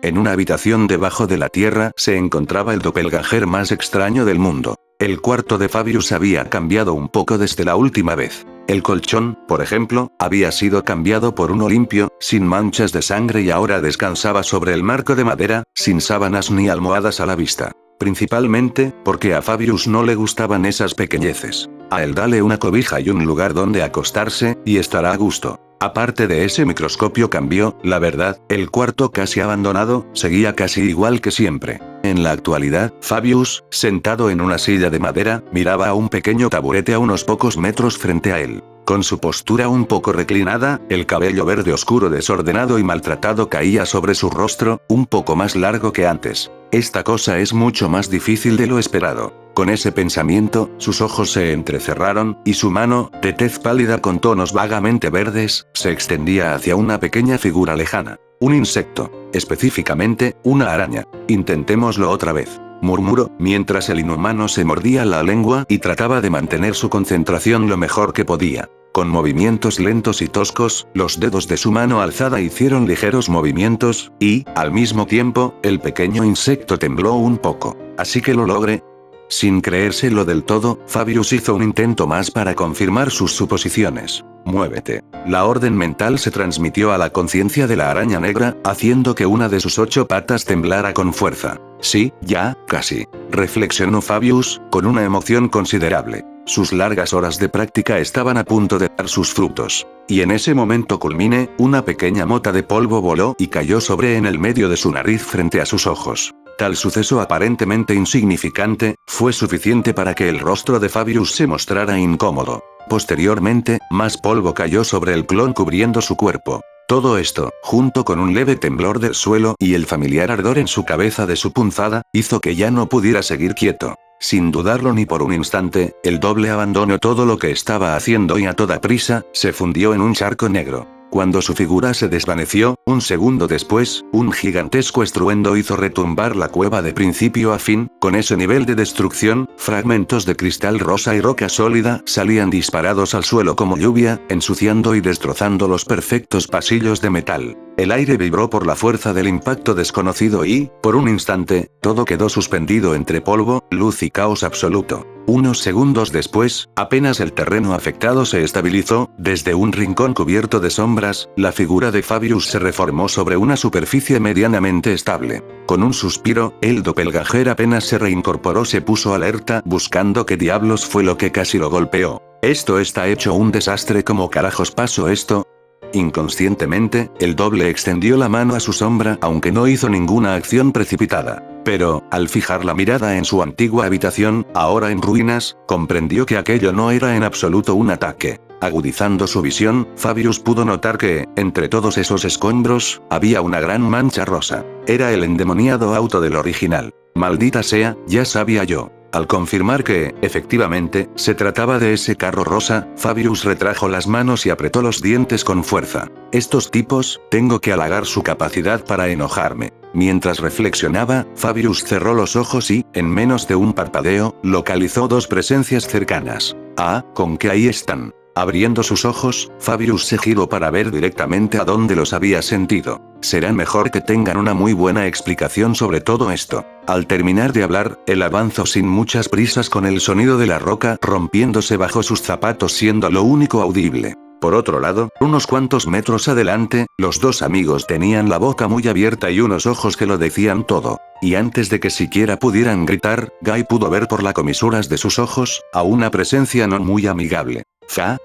En una habitación debajo de la tierra se encontraba el doppelganger más extraño del mundo. El cuarto de Fabius había cambiado un poco desde la última vez. El colchón, por ejemplo, había sido cambiado por uno limpio, sin manchas de sangre y ahora descansaba sobre el marco de madera, sin sábanas ni almohadas a la vista. Principalmente, porque a Fabius no le gustaban esas pequeñeces. A él dale una cobija y un lugar donde acostarse, y estará a gusto. Aparte de ese microscopio cambio, la verdad, el cuarto casi abandonado, seguía casi igual que siempre. En la actualidad, Fabius, sentado en una silla de madera, miraba a un pequeño taburete a unos pocos metros frente a él. Con su postura un poco reclinada, el cabello verde oscuro desordenado y maltratado caía sobre su rostro, un poco más largo que antes. Esta cosa es mucho más difícil de lo esperado. Con ese pensamiento, sus ojos se entrecerraron, y su mano, de tez pálida con tonos vagamente verdes, se extendía hacia una pequeña figura lejana. Un insecto. Específicamente, una araña. Intentémoslo otra vez, murmuró, mientras el inhumano se mordía la lengua y trataba de mantener su concentración lo mejor que podía. Con movimientos lentos y toscos, los dedos de su mano alzada hicieron ligeros movimientos, y, al mismo tiempo, el pequeño insecto tembló un poco. ¿Así que lo logré? Sin creérselo del todo, Fabius hizo un intento más para confirmar sus suposiciones. Muévete. La orden mental se transmitió a la conciencia de la araña negra, haciendo que una de sus 8 patas temblara con fuerza. Sí, ya, casi. Reflexionó Fabius, con una emoción considerable. Sus largas horas de práctica estaban a punto de dar sus frutos. Y en ese momento culmine, una pequeña mota de polvo voló y cayó sobre en el medio de su nariz frente a sus ojos. Tal suceso aparentemente insignificante, fue suficiente para que el rostro de Fabius se mostrara incómodo. Posteriormente, más polvo cayó sobre el clon cubriendo su cuerpo. Todo esto, junto con un leve temblor del suelo y el familiar ardor en su cabeza de su punzada, hizo que ya no pudiera seguir quieto. Sin dudarlo ni por un instante, el doble abandonó todo lo que estaba haciendo y a toda prisa, se fundió en un charco negro. Cuando su figura se desvaneció, un segundo después, un gigantesco estruendo hizo retumbar la cueva de principio a fin. Con ese nivel de destrucción, fragmentos de cristal rosa y roca sólida salían disparados al suelo como lluvia, ensuciando y destrozando los perfectos pasillos de metal. El aire vibró por la fuerza del impacto desconocido y, por un instante, todo quedó suspendido entre polvo, luz y caos absoluto. Unos segundos después, apenas el terreno afectado se estabilizó, desde un rincón cubierto de sombras, la figura de Fabius se reformó sobre una superficie medianamente estable. Con un suspiro, el doppelganger apenas se reincorporó, se puso alerta, buscando qué diablos fue lo que casi lo golpeó. Esto está hecho un desastre, ¿cómo carajos pasó esto? Inconscientemente, el doble extendió la mano a su sombra, aunque no hizo ninguna acción precipitada. Pero, al fijar la mirada en su antigua habitación, ahora en ruinas, comprendió que aquello no era en absoluto un ataque. Agudizando su visión, Fabius pudo notar que, entre todos esos escombros, había una gran mancha rosa. Era el endemoniado auto del original. Maldita sea, ya sabía yo. Al confirmar que, efectivamente, se trataba de ese carro rosa, Fabius retrajo las manos y apretó los dientes con fuerza. Estos tipos, tengo que halagar su capacidad para enojarme. Mientras reflexionaba, Fabius cerró los ojos y, en menos de un parpadeo, localizó 2 presencias cercanas. Ah, con que ahí están. Abriendo sus ojos, Fabius se giró para ver directamente a dónde los había sentido. Será mejor que tengan una muy buena explicación sobre todo esto. Al terminar de hablar, él avanzó sin muchas prisas con el sonido de la roca rompiéndose bajo sus zapatos siendo lo único audible. Por otro lado, unos cuantos metros adelante, los 2 amigos tenían la boca muy abierta y unos ojos que lo decían todo. Y antes de que siquiera pudieran gritar, Guy pudo ver por las comisuras de sus ojos, a una presencia no muy amigable.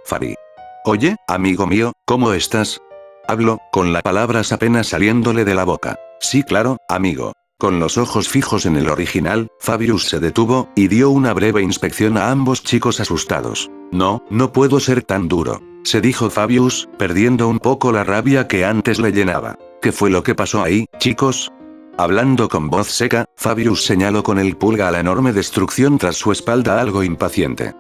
Fabi. Oye, amigo mío, ¿cómo estás? Habló, con las palabras apenas saliéndole de la boca. Sí, claro, amigo. Con los ojos fijos en el original, Fabius se detuvo, y dio una breve inspección a ambos chicos asustados. No puedo ser tan duro, se dijo Fabius, perdiendo un poco la rabia que antes le llenaba. ¿Qué fue lo que pasó ahí, chicos? Hablando con voz seca, Fabius señaló con el pulgar a la enorme destrucción tras su espalda algo impaciente.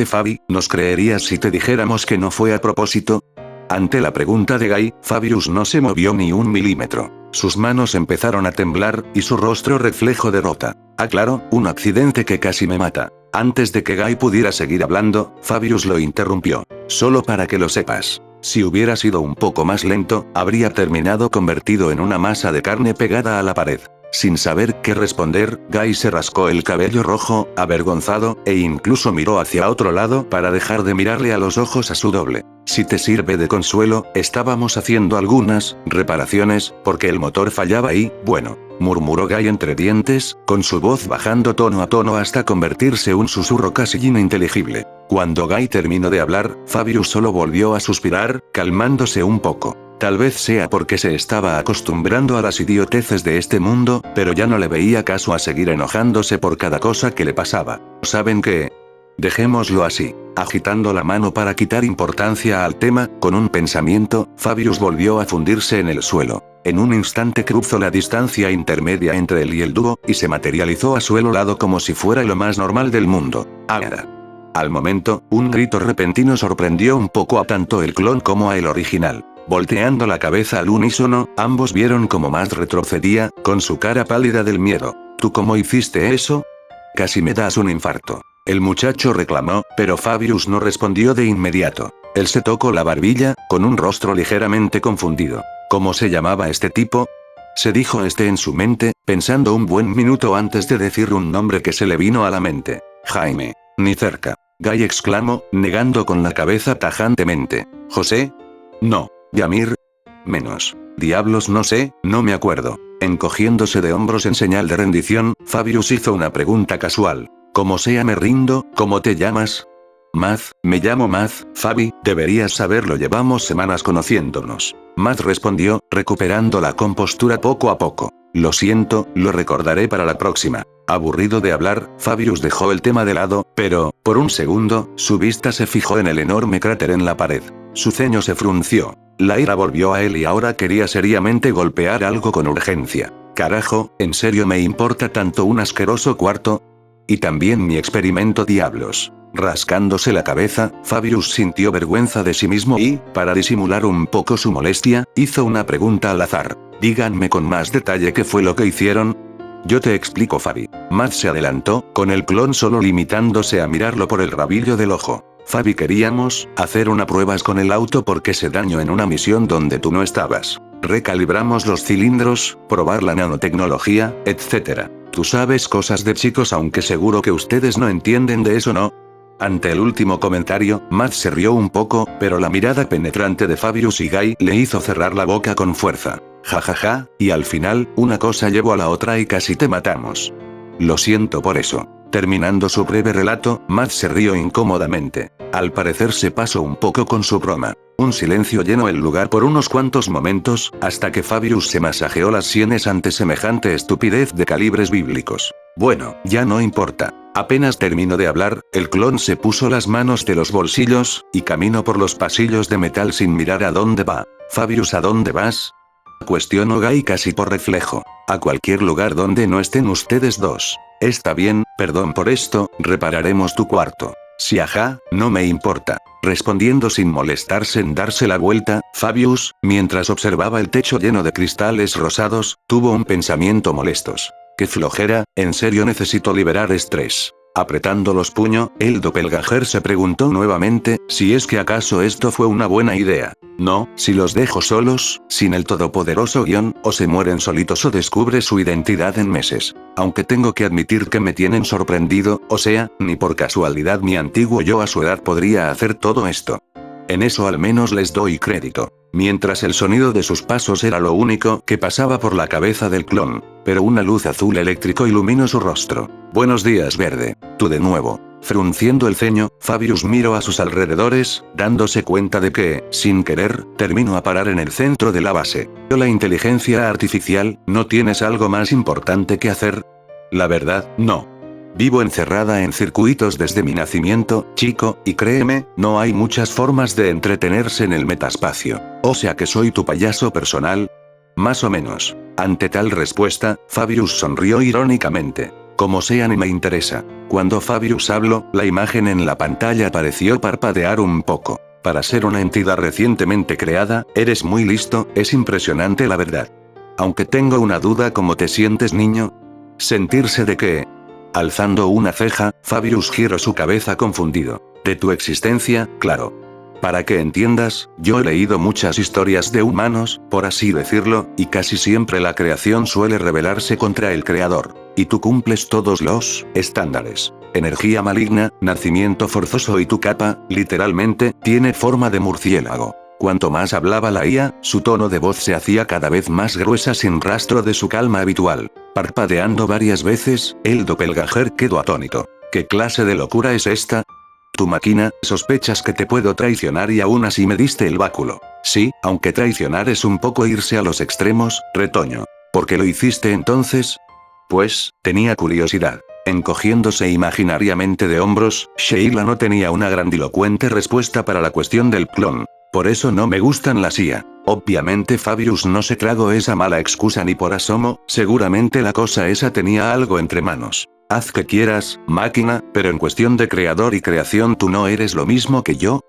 Fabi, ¿nos creerías si te dijéramos que no fue a propósito? Ante la pregunta de Guy, Fabius no se movió ni un milímetro. Sus manos empezaron a temblar, y su rostro reflejó derrota. Ah, claro, un accidente que casi me mata. Antes de que Guy pudiera seguir hablando, Fabius lo interrumpió. Solo para que lo sepas. Si hubiera sido un poco más lento, habría terminado convertido en una masa de carne pegada a la pared. Sin saber qué responder, Guy se rascó el cabello rojo, avergonzado, e incluso miró hacia otro lado para dejar de mirarle a los ojos a su doble. Si te sirve de consuelo, estábamos haciendo algunas reparaciones, porque el motor fallaba y, bueno, murmuró Guy entre dientes, con su voz bajando tono a tono hasta convertirse en un susurro casi ininteligible. Cuando Guy terminó de hablar, Fabius solo volvió a suspirar, calmándose un poco. Tal vez sea porque se estaba acostumbrando a las idioteces de este mundo, pero ya no le veía caso a seguir enojándose por cada cosa que le pasaba. ¿Saben qué? Dejémoslo así. Agitando la mano para quitar importancia al tema, con un pensamiento, Fabius volvió a fundirse en el suelo. En un instante cruzó la distancia intermedia entre él y el dúo, y se materializó a suelo lado como si fuera lo más normal del mundo. ¡Agara! Al momento, un grito repentino sorprendió un poco a tanto el clon como a el original. Volteando la cabeza al unísono, ambos vieron cómo Matt retrocedía, con su cara pálida del miedo. ¿Tú cómo hiciste eso? Casi me das un infarto. El muchacho reclamó, pero Fabius no respondió de inmediato. Él se tocó la barbilla, con un rostro ligeramente confundido. ¿Cómo se llamaba este tipo? Se dijo en su mente, pensando un buen minuto antes de decir un nombre que se le vino a la mente. Jaime. Ni cerca. Guy exclamó, negando con la cabeza tajantemente. ¿José? No. ¿Yamir? Menos. Diablos no sé, no me acuerdo. Encogiéndose de hombros en señal de rendición, Fabius hizo una pregunta casual. Como sea me rindo, ¿cómo te llamas? Matt, me llamo Matt, Fabi, deberías saberlo, llevamos semanas conociéndonos. Matt respondió, recuperando la compostura poco a poco. Lo siento, lo recordaré para la próxima. Aburrido de hablar, Fabius dejó el tema de lado, pero, por un segundo, su vista se fijó en el enorme cráter en la pared. Su ceño se frunció. La ira volvió a él y ahora quería seriamente golpear algo con urgencia. Carajo, ¿en serio me importa tanto un asqueroso cuarto? Y también mi experimento, diablos. Rascándose la cabeza, Fabius sintió vergüenza de sí mismo y, para disimular un poco su molestia, hizo una pregunta al azar. Díganme con más detalle qué fue lo que hicieron. Yo te explico, Fabi. Matt se adelantó, con el clon solo limitándose a mirarlo por el rabillo del ojo. Fabi, queríamos hacer unas pruebas con el auto porque se dañó en una misión donde tú no estabas. Recalibramos los cilindros, probar la nanotecnología, etc. Tú sabes cosas de chicos, aunque seguro que ustedes no entienden de eso, ¿no? Ante el último comentario, Matt se rió un poco, pero la mirada penetrante de Fabius y Guy le hizo cerrar la boca con fuerza. Jajaja, y al final, una cosa llevó a la otra y casi te matamos. Lo siento por eso. Terminando su breve relato, Matt se rió incómodamente. Al parecer se pasó un poco con su broma. Un silencio llenó el lugar por unos cuantos momentos, hasta que Fabius se masajeó las sienes ante semejante estupidez de calibres bíblicos. Bueno, ya no importa. Apenas terminó de hablar, el clon se puso las manos de los bolsillos, y caminó por los pasillos de metal sin mirar a dónde va. Fabius, ¿a dónde vas? Cuestionó Guy casi por reflejo. A cualquier lugar donde no estén ustedes dos. Está bien, perdón por esto, repararemos tu cuarto. Sí, ajá, no me importa. Respondiendo sin molestarse en darse la vuelta, Fabius, mientras observaba el techo lleno de cristales rosados, tuvo un pensamiento molestos. ¡Qué flojera! En serio necesito liberar estrés. Apretando los puños, el doppelganger se preguntó nuevamente, si es que acaso esto fue una buena idea. No, si los dejo solos, sin el todopoderoso guión, o se mueren solitos o descubre su identidad en meses. Aunque tengo que admitir que me tienen sorprendido, o sea, ni por casualidad mi antiguo yo a su edad podría hacer todo esto. En eso al menos les doy crédito. Mientras el sonido de sus pasos era lo único que pasaba por la cabeza del clon, pero una luz azul eléctrico iluminó su rostro. Buenos días, Verde. Tú de nuevo. Frunciendo el ceño, Fabius miró a sus alrededores, dándose cuenta de que, sin querer, terminó a parar en el centro de la base. La inteligencia artificial, ¿no tienes algo más importante que hacer? La verdad, no. Vivo encerrada en circuitos desde mi nacimiento, chico, y créeme, no hay muchas formas de entretenerse en el metaspacio. O sea que soy tu payaso personal. Más o menos. Ante tal respuesta, Fabius sonrió irónicamente. Como sea, ni me interesa. Cuando Fabius habló, la imagen en la pantalla pareció parpadear un poco. Para ser una entidad recientemente creada, eres muy listo, es impresionante la verdad. Aunque tengo una duda, ¿cómo te sientes, niño? ¿Sentirse de qué? Alzando una ceja, Fabius giró su cabeza confundido. De tu existencia, claro. Para que entiendas, yo he leído muchas historias de humanos, por así decirlo, y casi siempre la creación suele rebelarse contra el creador. Y tú cumples todos los estándares. Energía maligna, nacimiento forzoso y tu capa, literalmente, tiene forma de murciélago. Cuanto más hablaba la IA, su tono de voz se hacía cada vez más gruesa sin rastro de su calma habitual. Parpadeando varias veces, el doppelganger quedó atónito. ¿Qué clase de locura es esta? Tu máquina, sospechas que te puedo traicionar y aún así me diste el báculo. Sí, aunque traicionar es un poco irse a los extremos, retoño. ¿Por qué lo hiciste entonces? Pues, tenía curiosidad. Encogiéndose imaginariamente de hombros, Sheila no tenía una grandilocuente respuesta para la cuestión del clon. Por eso no me gustan las IA. Obviamente Fabius no se tragó esa mala excusa ni por asomo, seguramente la cosa esa tenía algo entre manos. Haz que quieras, máquina, pero en cuestión de creador y creación tú no eres lo mismo que yo.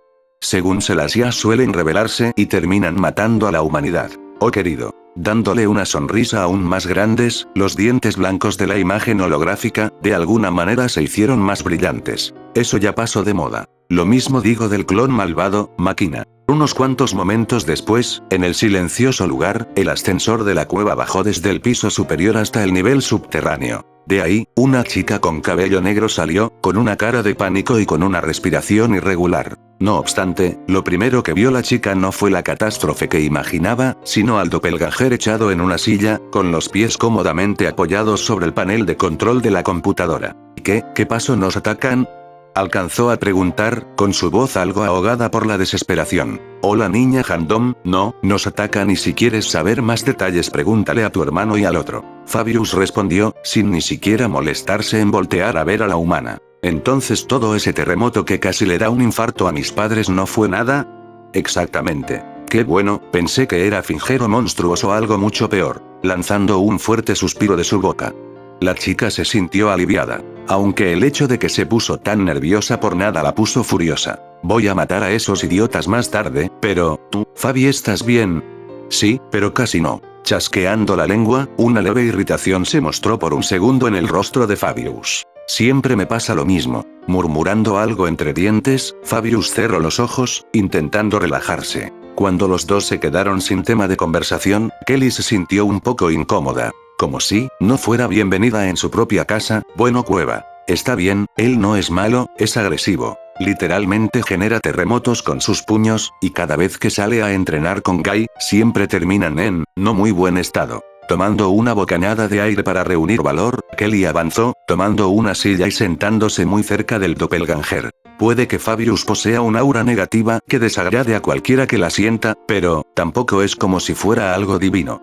Según las IA suelen rebelarse y terminan matando a la humanidad. Oh querido. Dándole una sonrisa aún más grandes, los dientes blancos de la imagen holográfica, de alguna manera se hicieron más brillantes. Eso ya pasó de moda. Lo mismo digo del clon malvado, máquina. Unos cuantos momentos después, en el silencioso lugar, el ascensor de la cueva bajó desde el piso superior hasta el nivel subterráneo. De ahí, una chica con cabello negro salió, con una cara de pánico y con una respiración irregular. No obstante, lo primero que vio la chica no fue la catástrofe que imaginaba, sino al doppelganger echado en una silla, con los pies cómodamente apoyados sobre el panel de control de la computadora. ¿Qué pasó? ¿Nos atacan? Alcanzó a preguntar, con su voz algo ahogada por la desesperación. Hola niña Handom, no, nos atacan y si quieres saber más detalles pregúntale a tu hermano y al otro. Fabius respondió, sin ni siquiera molestarse en voltear a ver a la humana. Entonces todo ese terremoto que casi le da un infarto a mis padres no fue nada. Exactamente. Qué bueno, pensé que era fingero monstruoso o algo mucho peor, lanzando un fuerte suspiro de su boca. La chica se sintió aliviada. Aunque el hecho de que se puso tan nerviosa por nada la puso furiosa. Voy a matar a esos idiotas más tarde, pero, ¿tú, Fabi, estás bien? Sí, pero casi no. Chasqueando la lengua, una leve irritación se mostró por un segundo en el rostro de Fabius. Siempre me pasa lo mismo. Murmurando algo entre dientes, Fabius cerró los ojos, intentando relajarse. Cuando los dos se quedaron sin tema de conversación, Kelly se sintió un poco incómoda. Como si no fuera bienvenida en su propia casa. Bueno, cueva. Está bien, él no es malo, es agresivo. Literalmente genera terremotos con sus puños, y cada vez que sale a entrenar con Guy, siempre terminan en no muy buen estado. Tomando una bocanada de aire para reunir valor, Kelly avanzó, tomando una silla y sentándose muy cerca del doppelganger. Puede que Fabius posea un aura negativa que desagrade a cualquiera que la sienta, pero tampoco es como si fuera algo divino.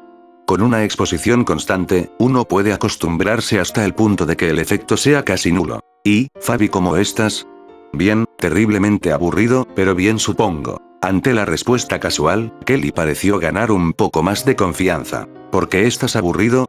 Con una exposición constante, uno puede acostumbrarse hasta el punto de que el efecto sea casi nulo. ¿Y, Fabi, cómo estás? Bien, terriblemente aburrido, pero bien supongo. Ante la respuesta casual, Kelly pareció ganar un poco más de confianza. ¿Por qué estás aburrido?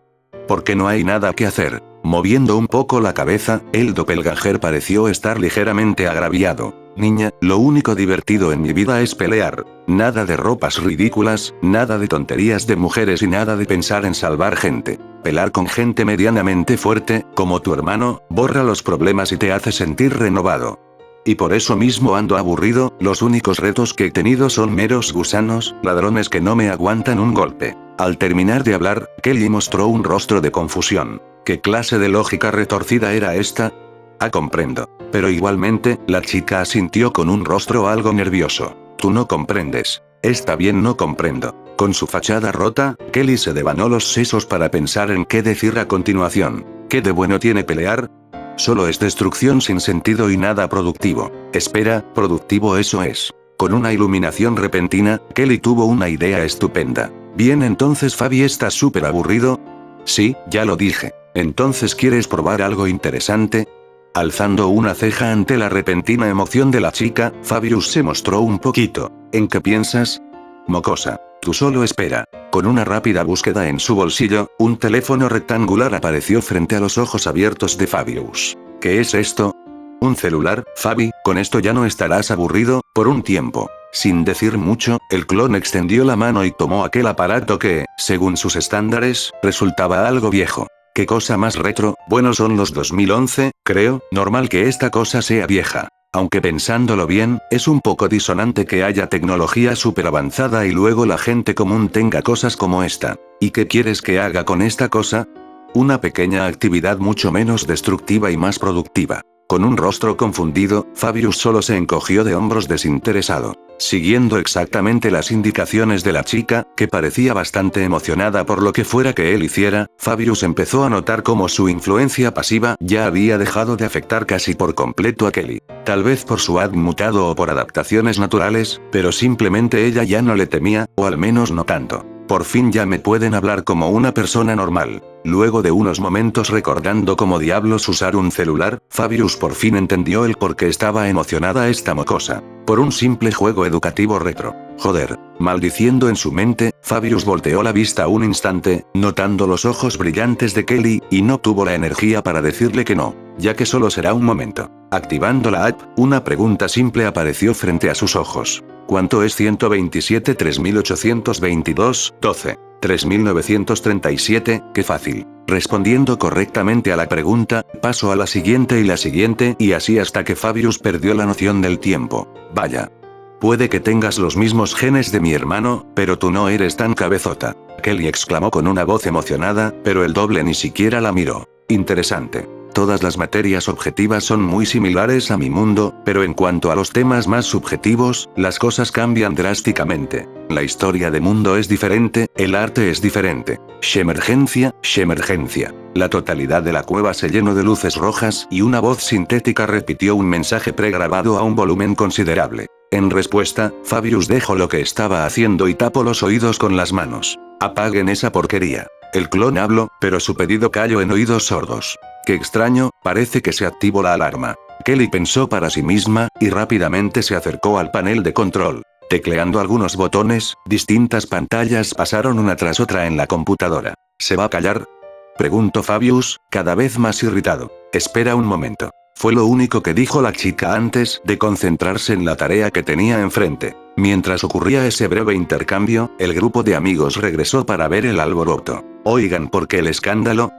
Porque no hay nada que hacer. Moviendo un poco la cabeza, el doppelganger pareció estar ligeramente agraviado. Niña, lo único divertido en mi vida es pelear. Nada de ropas ridículas, nada de tonterías de mujeres y nada de pensar en salvar gente. Pelear con gente medianamente fuerte, como tu hermano, borra los problemas y te hace sentir renovado. Y por eso mismo ando aburrido, los únicos retos que he tenido son meros gusanos, ladrones que no me aguantan un golpe. Al terminar de hablar, Kelly mostró un rostro de confusión. ¿Qué clase de lógica retorcida era esta? Ah, comprendo. Pero igualmente, la chica asintió con un rostro algo nervioso. Tú no comprendes. Está bien, no comprendo. Con su fachada rota, Kelly se devanó los sesos para pensar en qué decir a continuación. ¿Qué de bueno tiene pelear? Solo es destrucción sin sentido y nada productivo. Espera, productivo eso es. Con una iluminación repentina, Kelly tuvo una idea estupenda. Bien, entonces Fabi, ¿estás súper aburrido? Sí, ya lo dije. Entonces ¿quieres probar algo interesante? Alzando una ceja ante la repentina emoción de la chica, Fabius se mostró un poquito. ¿En qué piensas? Mocosa. Tú solo espera. Con una rápida búsqueda en su bolsillo, un teléfono rectangular apareció frente a los ojos abiertos de Fabius. ¿Qué es esto? Un celular, Fabi, con esto ya no estarás aburrido, por un tiempo. Sin decir mucho, el clon extendió la mano y tomó aquel aparato que, según sus estándares, resultaba algo viejo. ¿Qué cosa más retro? Bueno, son los 2011, creo, normal que esta cosa sea vieja. Aunque pensándolo bien, es un poco disonante que haya tecnología súper avanzada y luego la gente común tenga cosas como esta. ¿Y qué quieres que haga con esta cosa? Una pequeña actividad mucho menos destructiva y más productiva. Con un rostro confundido, Fabius solo se encogió de hombros desinteresado. Siguiendo exactamente las indicaciones de la chica, que parecía bastante emocionada por lo que fuera que él hiciera, Fabius empezó a notar cómo su influencia pasiva ya había dejado de afectar casi por completo a Kelly. Tal vez por su ADN mutado o por adaptaciones naturales, pero simplemente ella ya no le temía, o al menos no tanto. Por fin ya me pueden hablar como una persona normal. Luego de unos momentos recordando cómo diablos usar un celular, Fabius por fin entendió el por qué estaba emocionada esta mocosa. Por un simple juego educativo retro. Joder. Maldiciendo en su mente, Fabius volteó la vista un instante, notando los ojos brillantes de Kelly, y no tuvo la energía para decirle que no, ya que solo será un momento. Activando la app, una pregunta simple apareció frente a sus ojos. ¿Cuánto es 127 3822, 12? 3937, qué fácil. Respondiendo correctamente a la pregunta, pasó a la siguiente y así hasta que Fabius perdió la noción del tiempo. Vaya. Puede que tengas los mismos genes de mi hermano, pero tú no eres tan cabezota. Kelly exclamó con una voz emocionada, pero el doble ni siquiera la miró. Interesante. Todas las materias objetivas son muy similares a mi mundo, pero en cuanto a los temas más subjetivos, las cosas cambian drásticamente. La historia de mundo es diferente, el arte es diferente. Shemergencia, shemergencia. La totalidad de la cueva se llenó de luces rojas y una voz sintética repitió un mensaje pregrabado a un volumen considerable. En respuesta, Fabius dejó lo que estaba haciendo y tapó los oídos con las manos. Apaguen esa porquería. El clon habló, pero su pedido cayó en oídos sordos. Qué extraño, parece que se activó la alarma. Kelly pensó para sí misma, y rápidamente se acercó al panel de control. Tecleando algunos botones, distintas pantallas pasaron una tras otra en la computadora. ¿Se va a callar?, preguntó Fabius, cada vez más irritado. Espera un momento. Fue lo único que dijo la chica antes de concentrarse en la tarea que tenía enfrente. Mientras ocurría ese breve intercambio, el grupo de amigos regresó para ver el alboroto. Oigan, ¿por qué el escándalo?,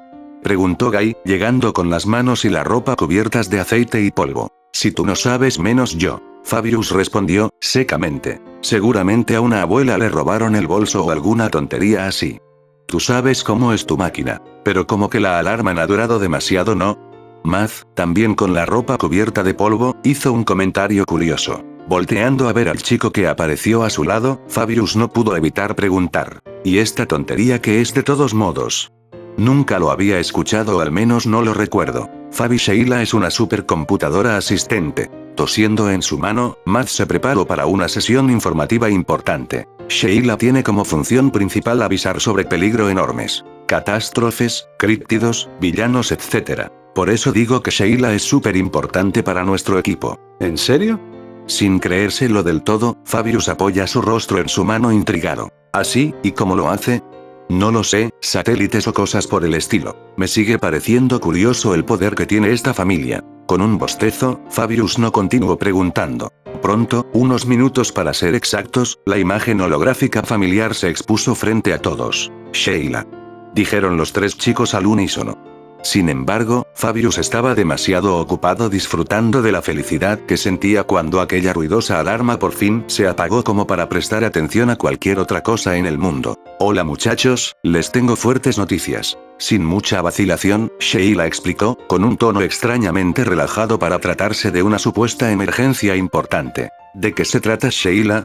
preguntó Guy, llegando con las manos y la ropa cubiertas de aceite y polvo. Si tú no sabes menos yo. Fabius respondió, secamente. Seguramente a una abuela le robaron el bolso o alguna tontería así. Tú sabes cómo es tu máquina. Pero como que la alarma ha durado demasiado, ¿no? Matt, también con la ropa cubierta de polvo, hizo un comentario curioso. Volteando a ver al chico que apareció a su lado, Fabius no pudo evitar preguntar. ¿Y esta tontería qué es de todos modos? Nunca lo había escuchado o al menos no lo recuerdo. Fabi Sheila es una supercomputadora asistente. Tosiendo en su mano, Matt se preparó para una sesión informativa importante. Sheila tiene como función principal avisar sobre peligro enormes. Catástrofes, críptidos, villanos etc. Por eso digo que Sheila es súper importante para nuestro equipo. ¿En serio? Sin creérselo del todo, Fabius apoya su rostro en su mano intrigado. ¿Así, y cómo lo hace? No lo sé, satélites o cosas por el estilo. Me sigue pareciendo curioso el poder que tiene esta familia. Con un bostezo, Fabius no continuó preguntando. Pronto, unos minutos para ser exactos, la imagen holográfica familiar se expuso frente a todos. Sheila. Dijeron los tres chicos al unísono. Sin embargo, Fabius estaba demasiado ocupado disfrutando de la felicidad que sentía cuando aquella ruidosa alarma por fin se apagó como para prestar atención a cualquier otra cosa en el mundo. Hola muchachos, les tengo fuertes noticias. Sin mucha vacilación, Sheila explicó, con un tono extrañamente relajado para tratarse de una supuesta emergencia importante. ¿De qué se trata Sheila?,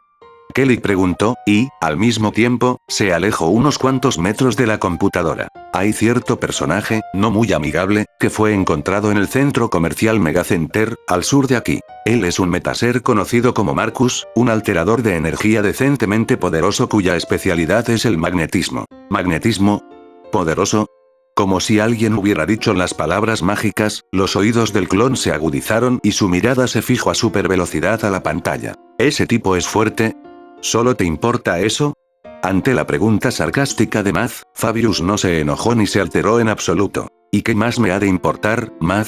Kelly preguntó, y, al mismo tiempo, se alejó unos cuantos metros de la computadora. Hay cierto personaje, no muy amigable, que fue encontrado en el centro comercial Megacenter, al sur de aquí. Él es un metaser conocido como Marcus, un alterador de energía decentemente poderoso cuya especialidad es el magnetismo. ¿Magnetismo? ¿Poderoso? Como si alguien hubiera dicho las palabras mágicas, los oídos del clon se agudizaron y su mirada se fijó a supervelocidad a la pantalla. ¿Ese tipo es fuerte? ¿Solo te importa eso? Ante la pregunta sarcástica de Matt, Fabius no se enojó ni se alteró en absoluto. ¿Y qué más me ha de importar, Matt?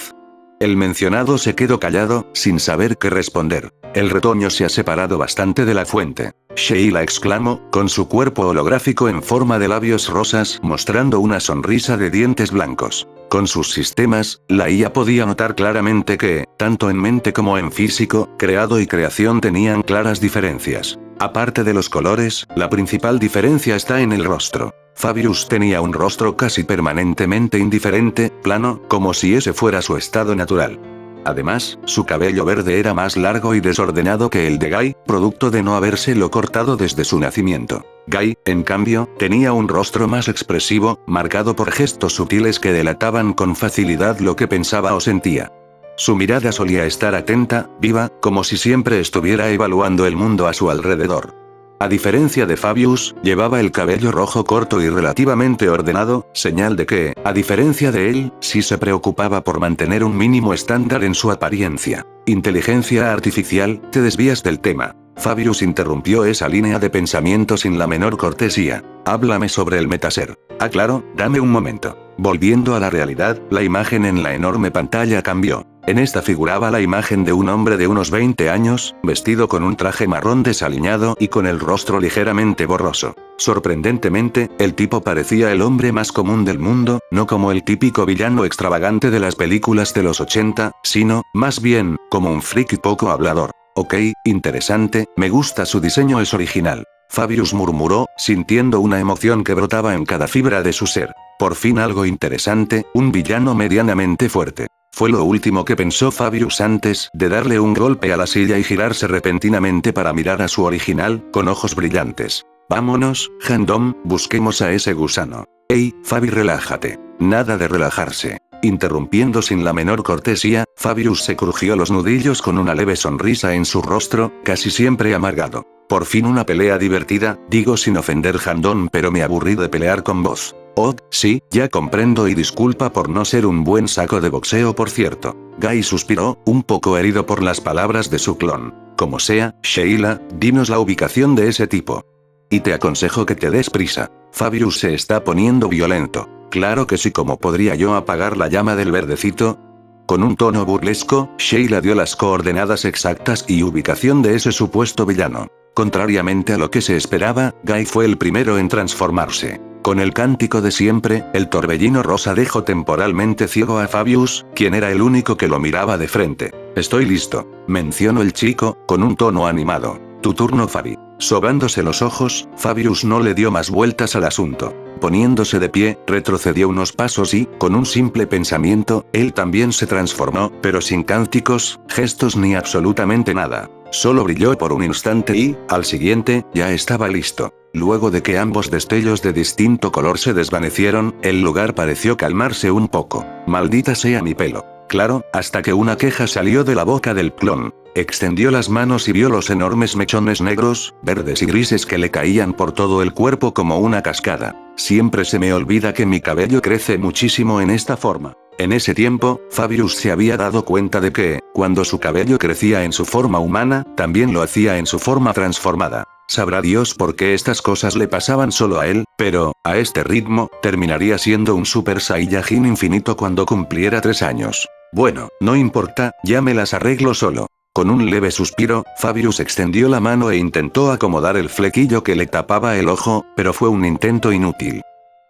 El mencionado se quedó callado, sin saber qué responder. El retoño se ha separado bastante de la fuente. Sheila exclamó, con su cuerpo holográfico en forma de labios rosas, mostrando una sonrisa de dientes blancos. Con sus sistemas, la IA podía notar claramente que, Tanto en mente como en físico, creado y creación tenían claras diferencias. Aparte de los colores, la principal diferencia está en el rostro. Fabius tenía un rostro casi permanentemente indiferente, plano, como si ese fuera su estado natural. Además, su cabello verde era más largo y desordenado que el de Guy, producto de no habérselo cortado desde su nacimiento. Guy, en cambio, tenía un rostro más expresivo, marcado por gestos sutiles que delataban con facilidad lo que pensaba o sentía. Su mirada solía estar atenta, viva, como si siempre estuviera evaluando el mundo a su alrededor. A diferencia de Fabius, llevaba el cabello rojo corto y relativamente ordenado, señal de que, a diferencia de él, sí se preocupaba por mantener un mínimo estándar en su apariencia. Inteligencia artificial, te desvías del tema. Fabius interrumpió esa línea de pensamiento sin la menor cortesía. Háblame sobre el metaser. Ah, claro, dame un momento. Volviendo a la realidad, la imagen en la enorme pantalla cambió. En esta figuraba la imagen de un hombre de unos 20 años, vestido con un traje marrón desaliñado y con el rostro ligeramente borroso. Sorprendentemente, el tipo parecía el hombre más común del mundo, no como el típico villano extravagante de las películas de los 80, sino, más bien, como un friki poco hablador. Ok, interesante, me gusta su diseño, es original. Fabius murmuró, sintiendo una emoción que brotaba en cada fibra de su ser. Por fin algo interesante, un villano medianamente fuerte. Fue lo último que pensó Fabius antes de darle un golpe a la silla y girarse repentinamente para mirar a su original, con ojos brillantes. Vámonos, Handom, busquemos a ese gusano. Ey, Fabi, relájate. Nada de relajarse. Interrumpiendo sin la menor cortesía, Fabius se crujió los nudillos con una leve sonrisa en su rostro, casi siempre amargado. Por fin una pelea divertida, digo sin ofender, Handom, pero me aburrí de pelear con vos. Oh, sí, ya comprendo, y disculpa por no ser un buen saco de boxeo, por cierto. Guy suspiró, un poco herido por las palabras de su clon. Como sea, Sheila, dinos la ubicación de ese tipo. Y te aconsejo que te des prisa. Fabius se está poniendo violento. Claro que sí, ¿cómo podría yo apagar la llama del verdecito? Con un tono burlesco, Sheila dio las coordenadas exactas y ubicación de ese supuesto villano. Contrariamente a lo que se esperaba, Guy fue el primero en transformarse. Con el cántico de siempre, el torbellino rosa dejó temporalmente ciego a Fabius, quien era el único que lo miraba de frente. Estoy listo, mencionó el chico, con un tono animado. Tu turno, Fabi. Sobándose los ojos, Fabius no le dio más vueltas al asunto. Poniéndose de pie, retrocedió unos pasos y, con un simple pensamiento, él también se transformó, pero sin cánticos, gestos ni absolutamente nada. Solo brilló por un instante y, al siguiente, ya estaba listo. Luego de que ambos destellos de distinto color se desvanecieron, el lugar pareció calmarse un poco. Maldita sea mi pelo. Claro, hasta que una queja salió de la boca del clon. Extendió las manos y vio los enormes mechones negros, verdes y grises que le caían por todo el cuerpo como una cascada. Siempre se me olvida que mi cabello crece muchísimo en esta forma. En ese tiempo, Fabius se había dado cuenta de que, cuando su cabello crecía en su forma humana, también lo hacía en su forma transformada. Sabrá Dios por qué estas cosas le pasaban solo a él, pero, a este ritmo, terminaría siendo un Super Saiyajin infinito cuando cumpliera 3 años. Bueno, no importa, ya me las arreglo solo. Con un leve suspiro, Fabius extendió la mano e intentó acomodar el flequillo que le tapaba el ojo, pero fue un intento inútil.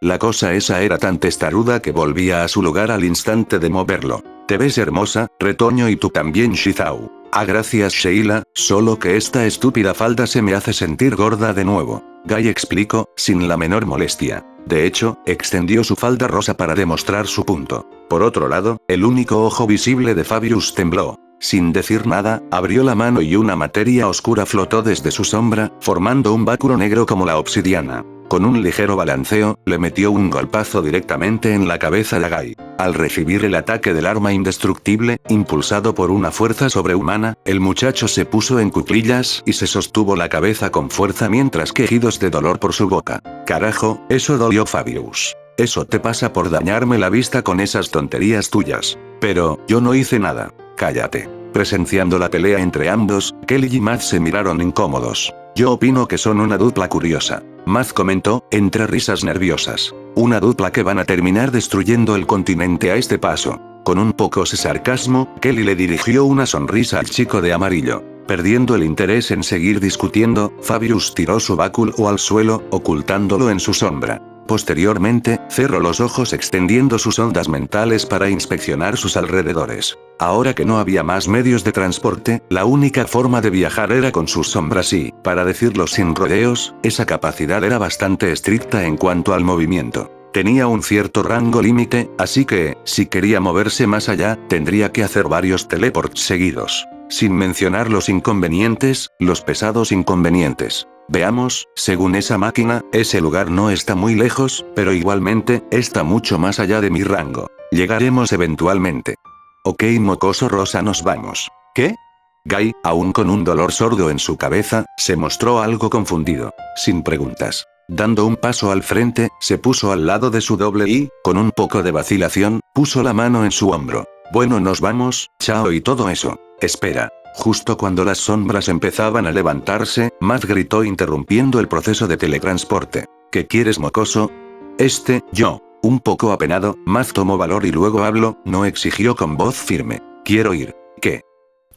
La cosa esa era tan testaruda que volvía a su lugar al instante de moverlo. Te ves hermosa, retoño, y tú también, Shizao. Ah, gracias, Sheila, solo que esta estúpida falda se me hace sentir gorda de nuevo. Guy explicó, sin la menor molestia. De hecho, extendió su falda rosa para demostrar su punto. Por otro lado, el único ojo visible de Fabius tembló. Sin decir nada, abrió la mano y una materia oscura flotó desde su sombra, formando un báculo negro como la obsidiana. Con un ligero balanceo, le metió un golpazo directamente en la cabeza de Guy. Al recibir el ataque del arma indestructible, impulsado por una fuerza sobrehumana, el muchacho se puso en cuclillas y se sostuvo la cabeza con fuerza mientras quejidos de dolor por su boca. Carajo, eso dolió, Fabius. Eso te pasa por dañarme la vista con esas tonterías tuyas. Pero, yo no hice nada. Cállate. Presenciando la pelea entre ambos, Kelly y Matt se miraron incómodos. Yo opino que son una dupla curiosa. Matt comentó, entre risas nerviosas. Una dupla que van a terminar destruyendo el continente a este paso. Con un poco de sarcasmo, Kelly le dirigió una sonrisa al chico de amarillo. Perdiendo el interés en seguir discutiendo, Fabius tiró su báculo al suelo, ocultándolo en su sombra. Posteriormente, cerró los ojos extendiendo sus ondas mentales para inspeccionar sus alrededores. Ahora que no había más medios de transporte, la única forma de viajar era con sus sombras y, para decirlo sin rodeos, esa capacidad era bastante estricta en cuanto al movimiento. Tenía un cierto rango límite, así que, si quería moverse más allá, tendría que hacer varios teleports seguidos. Sin mencionar los inconvenientes, los pesados inconvenientes. Veamos, según esa máquina, ese lugar no está muy lejos, pero igualmente, está mucho más allá de mi rango. Llegaremos eventualmente. Ok, mocoso rosa, nos vamos. ¿Qué? Guy, aún con un dolor sordo en su cabeza, se mostró algo confundido. Sin preguntas. Dando un paso al frente, se puso al lado de su doble y, con un poco de vacilación, puso la mano en su hombro. Bueno, nos vamos, chao y todo eso. Espera. Justo cuando las sombras empezaban a levantarse, Matt gritó interrumpiendo el proceso de teletransporte. ¿Qué quieres, mocoso? Yo. Un poco apenado, Matt tomó valor y luego habló, no exigió con voz firme. Quiero ir. ¿Qué?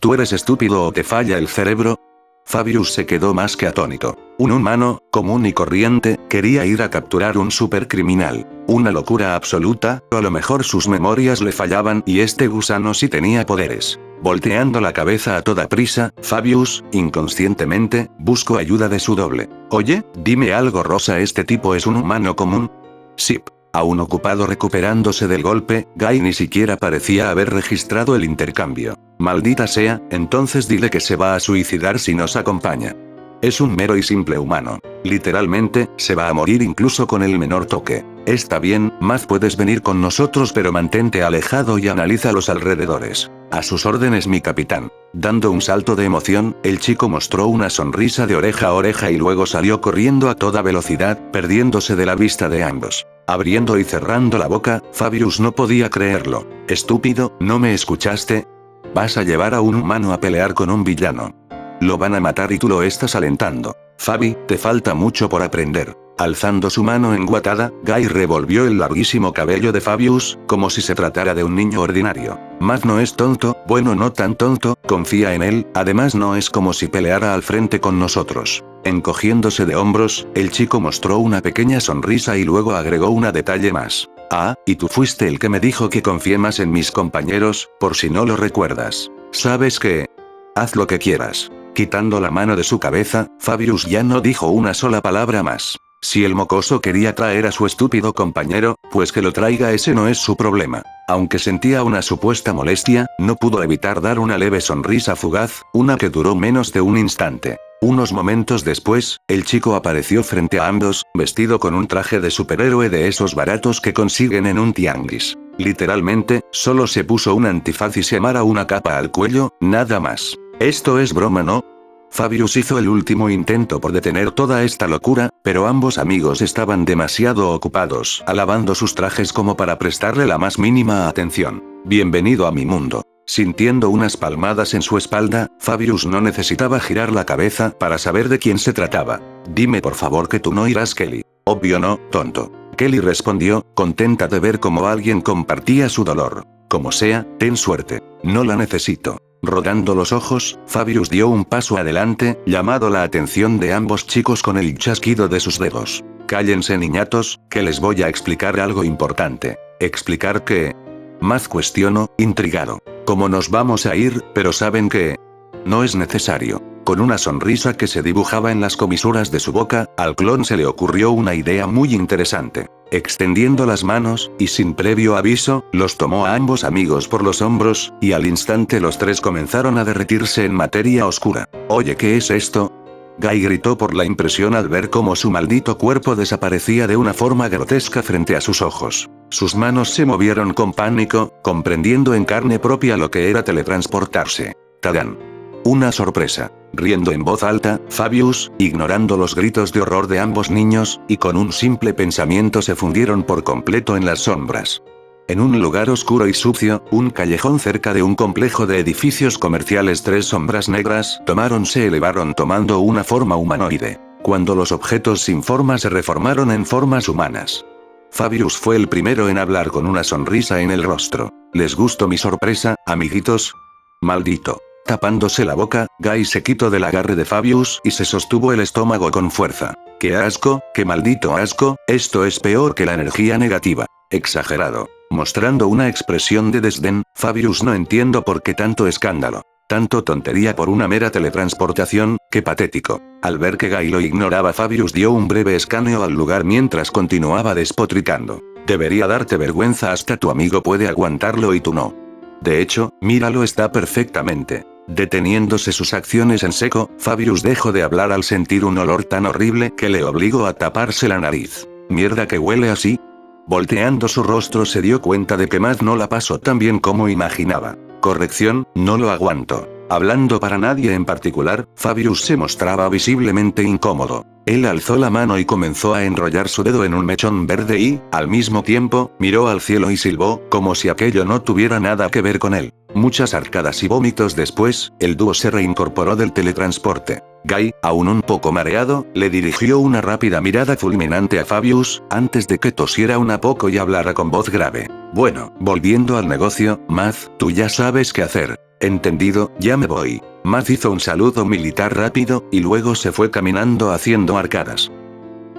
¿Tú eres estúpido o te falla el cerebro? Fabius se quedó más que atónito. Un humano, común y corriente, quería ir a capturar un supercriminal. Una locura absoluta, o a lo mejor sus memorias le fallaban y este gusano sí tenía poderes. Volteando la cabeza a toda prisa, Fabius, inconscientemente, buscó ayuda de su doble. Oye, dime algo, Rosa, ¿este tipo es un humano común? Sip. Aún ocupado recuperándose del golpe, Guy ni siquiera parecía haber registrado el intercambio. Maldita sea, entonces dile que se va a suicidar si nos acompaña. Es un mero y simple humano. Literalmente, se va a morir incluso con el menor toque. Está bien, Matt, puedes venir con nosotros, pero mantente alejado y analiza los alrededores. A sus órdenes, mi capitán. Dando un salto de emoción, el chico mostró una sonrisa de oreja a oreja y luego salió corriendo a toda velocidad, perdiéndose de la vista de ambos. Abriendo y cerrando la boca, Fabius no podía creerlo. Estúpido, ¿no me escuchaste? Vas a llevar a un humano a pelear con un villano. Lo van a matar y tú lo estás alentando. Fabi, te falta mucho por aprender. Alzando su mano enguatada, Guy revolvió el larguísimo cabello de Fabius, como si se tratara de un niño ordinario. Matt no es tonto, bueno, no tan tonto, confía en él, además no es como si peleara al frente con nosotros. Encogiéndose de hombros, el chico mostró una pequeña sonrisa y luego agregó un detalle más. Ah, y tú fuiste el que me dijo que confié más en mis compañeros, por si no lo recuerdas. ¿Sabes qué? Haz lo que quieras. Quitando la mano de su cabeza, Fabius ya no dijo una sola palabra más. Si el mocoso quería traer a su estúpido compañero, pues que lo traiga, ese no es su problema. Aunque sentía una supuesta molestia, no pudo evitar dar una leve sonrisa fugaz, una que duró menos de un instante. Unos momentos después, el chico apareció frente a ambos, vestido con un traje de superhéroe de esos baratos que consiguen en un tianguis. Literalmente, solo se puso un antifaz y se amara una capa al cuello, nada más. Esto es broma, ¿no? Fabius hizo el último intento por detener toda esta locura, pero ambos amigos estaban demasiado ocupados alabando sus trajes como para prestarle la más mínima atención. Bienvenido a mi mundo. Sintiendo unas palmadas en su espalda, Fabius no necesitaba girar la cabeza para saber de quién se trataba. Dime por favor que tú no irás, Kelly. Obvio no, tonto. Kelly respondió, contenta de ver cómo alguien compartía su dolor. Como sea, ten suerte. No la necesito. Rodando los ojos, Fabius dio un paso adelante, llamando la atención de ambos chicos con el chasquido de sus dedos. Cállense, niñatos, que les voy a explicar algo importante. ¿Explicar qué? Matt cuestionó, intrigado. ¿Cómo nos vamos a ir? Pero saben que... No es necesario. Con una sonrisa que se dibujaba en las comisuras de su boca, al clon se le ocurrió una idea muy interesante. Extendiendo las manos, y sin previo aviso, los tomó a ambos amigos por los hombros, y al instante los tres comenzaron a derretirse en materia oscura. Oye, ¿qué es esto? Guy gritó por la impresión al ver cómo su maldito cuerpo desaparecía de una forma grotesca frente a sus ojos. Sus manos se movieron con pánico, comprendiendo en carne propia lo que era teletransportarse. ¡Tadán! Una sorpresa. Riendo en voz alta, Fabius, ignorando los gritos de horror de ambos niños, y con un simple pensamiento se fundieron por completo en las sombras. En un lugar oscuro y sucio, un callejón cerca de un complejo de edificios comerciales, tres sombras negras se elevaron tomando una forma humanoide. Cuando los objetos sin forma se reformaron en formas humanas. Fabius fue el primero en hablar con una sonrisa en el rostro. ¿Les gustó mi sorpresa, amiguitos? Maldito. Tapándose la boca, Guy se quitó del agarre de Fabius y se sostuvo el estómago con fuerza. ¡Qué asco, qué maldito asco! Esto es peor que la energía negativa. Exagerado. Mostrando una expresión de desdén, Fabius no entiendo por qué tanto escándalo. Tanto tontería por una mera teletransportación, qué patético. Al ver que Guy lo ignoraba, Fabius dio un breve escaneo al lugar mientras continuaba despotricando. Debería darte vergüenza, hasta tu amigo puede aguantarlo y tú no. De hecho, míralo, está perfectamente. Deteniéndose sus acciones en seco, Fabius dejó de hablar al sentir un olor tan horrible que le obligó a taparse la nariz. ¿Mierda que huele así? Volteando su rostro se dio cuenta de que Matt no la pasó tan bien como imaginaba. Corrección, no lo aguanto. Hablando para nadie en particular, Fabius se mostraba visiblemente incómodo. Él alzó la mano y comenzó a enrollar su dedo en un mechón verde y, al mismo tiempo, miró al cielo y silbó, como si aquello no tuviera nada que ver con él. Muchas arcadas y vómitos después, el dúo se reincorporó del teletransporte. Guy, aún un poco mareado, le dirigió una rápida mirada fulminante a Fabius, antes de que tosiera un poco y hablara con voz grave. Bueno, volviendo al negocio, Matt, tú ya sabes qué hacer. Entendido, ya me voy. Matt hizo un saludo militar rápido, y luego se fue caminando haciendo arcadas.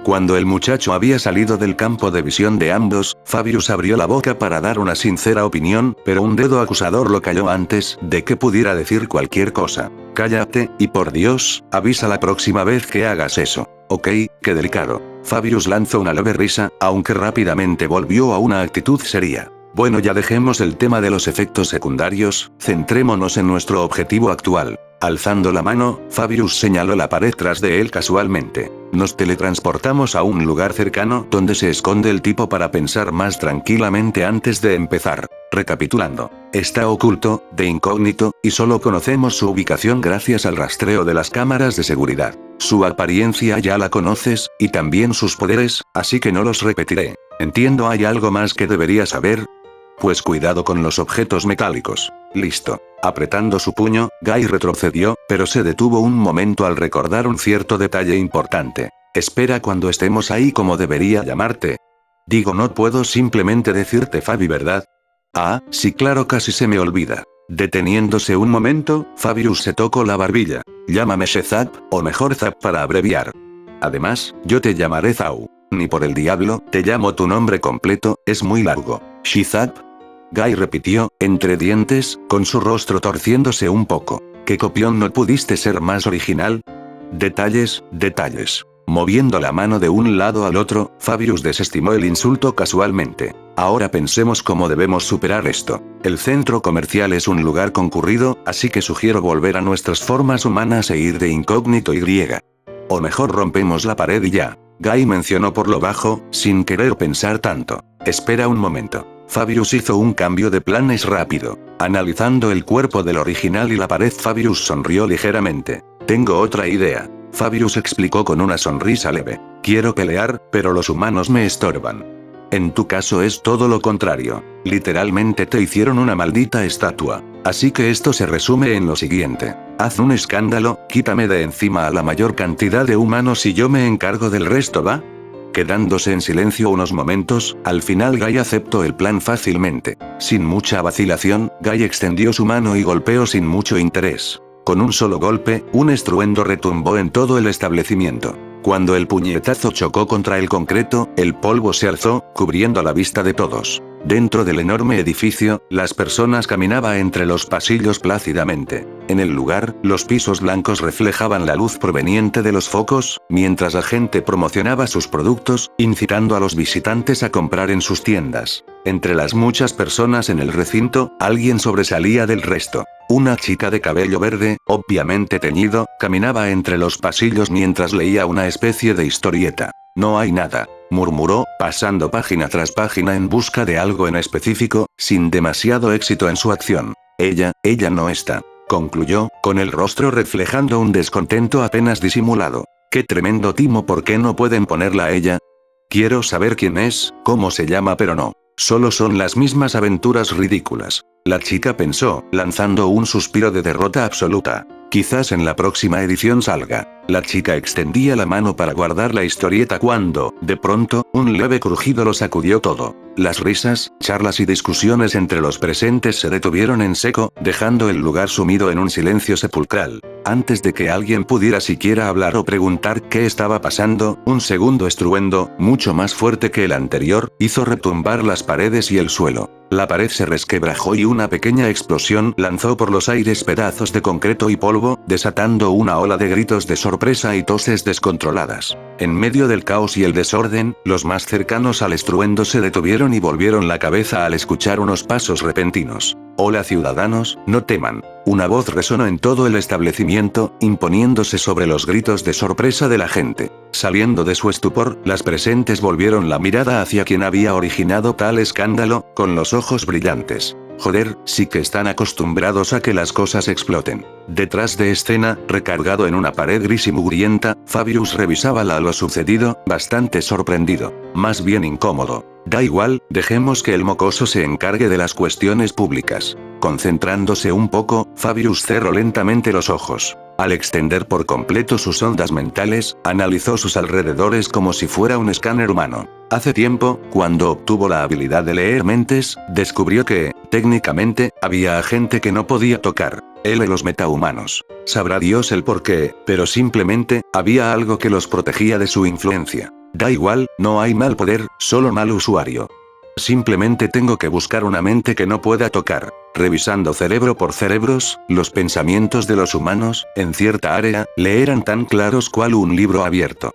Cuando el muchacho había salido del campo de visión de ambos, Fabius abrió la boca para dar una sincera opinión, pero un dedo acusador lo calló antes de que pudiera decir cualquier cosa. Cállate, y por Dios, avisa la próxima vez que hagas eso. Ok, qué delicado. Fabius lanzó una leve risa, aunque rápidamente volvió a una actitud seria. Bueno, ya dejemos el tema de los efectos secundarios, centrémonos en nuestro objetivo actual. Alzando la mano, Fabius señaló la pared tras de él casualmente. Nos teletransportamos a un lugar cercano donde se esconde el tipo para pensar más tranquilamente antes de empezar. Recapitulando. Está oculto, de incógnito, y solo conocemos su ubicación gracias al rastreo de las cámaras de seguridad. Su apariencia ya la conoces, y también sus poderes, así que no los repetiré. Entiendo, ¿hay algo más que debería saber? Pues cuidado con los objetos metálicos. Listo. Apretando su puño, Guy retrocedió, pero se detuvo un momento al recordar un cierto detalle importante. Espera, cuando estemos ahí, ¿cómo debería llamarte? Digo, no puedo simplemente decirte Fabi, ¿verdad? Ah, sí, claro, casi se me olvida. Deteniéndose un momento, Fabius se tocó la barbilla. Llámame Shezap, o mejor Zap para abreviar. Además, yo te llamaré Zau. Ni por el diablo, te llamo tu nombre completo, es muy largo. Shizap. Guy repitió, entre dientes, con su rostro torciéndose un poco. ¿Qué copión, no pudiste ser más original? Detalles, detalles. Moviendo la mano de un lado al otro, Fabius desestimó el insulto casualmente. Ahora pensemos cómo debemos superar esto. El centro comercial es un lugar concurrido, así que sugiero volver a nuestras formas humanas e ir de incógnito y. O mejor rompemos la pared y ya. Guy mencionó por lo bajo, sin querer pensar tanto. Espera un momento. Fabius hizo un cambio de planes rápido. Analizando el cuerpo del original y la pared, Fabius sonrió ligeramente. Tengo otra idea. Fabius explicó con una sonrisa leve. Quiero pelear, pero los humanos me estorban. En tu caso es todo lo contrario. Literalmente te hicieron una maldita estatua. Así que esto se resume en lo siguiente. Haz un escándalo, quítame de encima a la mayor cantidad de humanos y yo me encargo del resto, ¿va? Quedándose en silencio unos momentos, al final Guy aceptó el plan fácilmente. Sin mucha vacilación, Guy extendió su mano y golpeó sin mucho interés. Con un solo golpe, un estruendo retumbó en todo el establecimiento. Cuando el puñetazo chocó contra el concreto, el polvo se alzó, cubriendo la vista de todos. Dentro del enorme edificio, las personas caminaban entre los pasillos plácidamente. En el lugar, los pisos blancos reflejaban la luz proveniente de los focos, mientras la gente promocionaba sus productos, incitando a los visitantes a comprar en sus tiendas. Entre las muchas personas en el recinto, alguien sobresalía del resto. Una chica de cabello verde, obviamente teñido, caminaba entre los pasillos mientras leía una especie de historieta. No hay nada, murmuró, pasando página tras página en busca de algo en específico, sin demasiado éxito en su acción. Ella no está, concluyó, con el rostro reflejando un descontento apenas disimulado. Qué tremendo timo, ¿por qué no pueden ponerla a ella? Quiero saber quién es, cómo se llama, pero no. Solo son las mismas aventuras ridículas. La chica pensó, lanzando un suspiro de derrota absoluta. Quizás en la próxima edición salga. La chica extendía la mano para guardar la historieta cuando, de pronto, un leve crujido lo sacudió todo. Las risas, charlas y discusiones entre los presentes se detuvieron en seco, dejando el lugar sumido en un silencio sepulcral. Antes de que alguien pudiera siquiera hablar o preguntar qué estaba pasando, un segundo estruendo, mucho más fuerte que el anterior, hizo retumbar las paredes y el suelo. La pared se resquebrajó y una pequeña explosión lanzó por los aires pedazos de concreto y polvo, desatando una ola de gritos de sorpresa y toses descontroladas. En medio del caos y el desorden, los más cercanos al estruendo se detuvieron y volvieron la cabeza al escuchar unos pasos repentinos. «Hola ciudadanos, no teman». Una voz resonó en todo el establecimiento, imponiéndose sobre los gritos de sorpresa de la gente. Saliendo de su estupor, las presentes volvieron la mirada hacia quien había originado tal escándalo, con los ojos brillantes. Joder, sí que están acostumbrados a que las cosas exploten. Detrás de escena, recargado en una pared gris y mugrienta, Fabius revisaba lo sucedido, bastante sorprendido. Más bien incómodo. Da igual, dejemos que el mocoso se encargue de las cuestiones públicas. Concentrándose un poco, Fabius cerró lentamente los ojos. Al extender por completo sus ondas mentales, analizó sus alrededores como si fuera un escáner humano. Hace tiempo, cuando obtuvo la habilidad de leer mentes, descubrió que, técnicamente, había gente que no podía tocar. Él y los metahumanos. Sabrá Dios el porqué, pero simplemente, había algo que los protegía de su influencia. Da igual, no hay mal poder, solo mal usuario. Simplemente tengo que buscar una mente que no pueda tocar. Revisando cerebro por cerebros, los pensamientos de los humanos, en cierta área, le eran tan claros cual un libro abierto.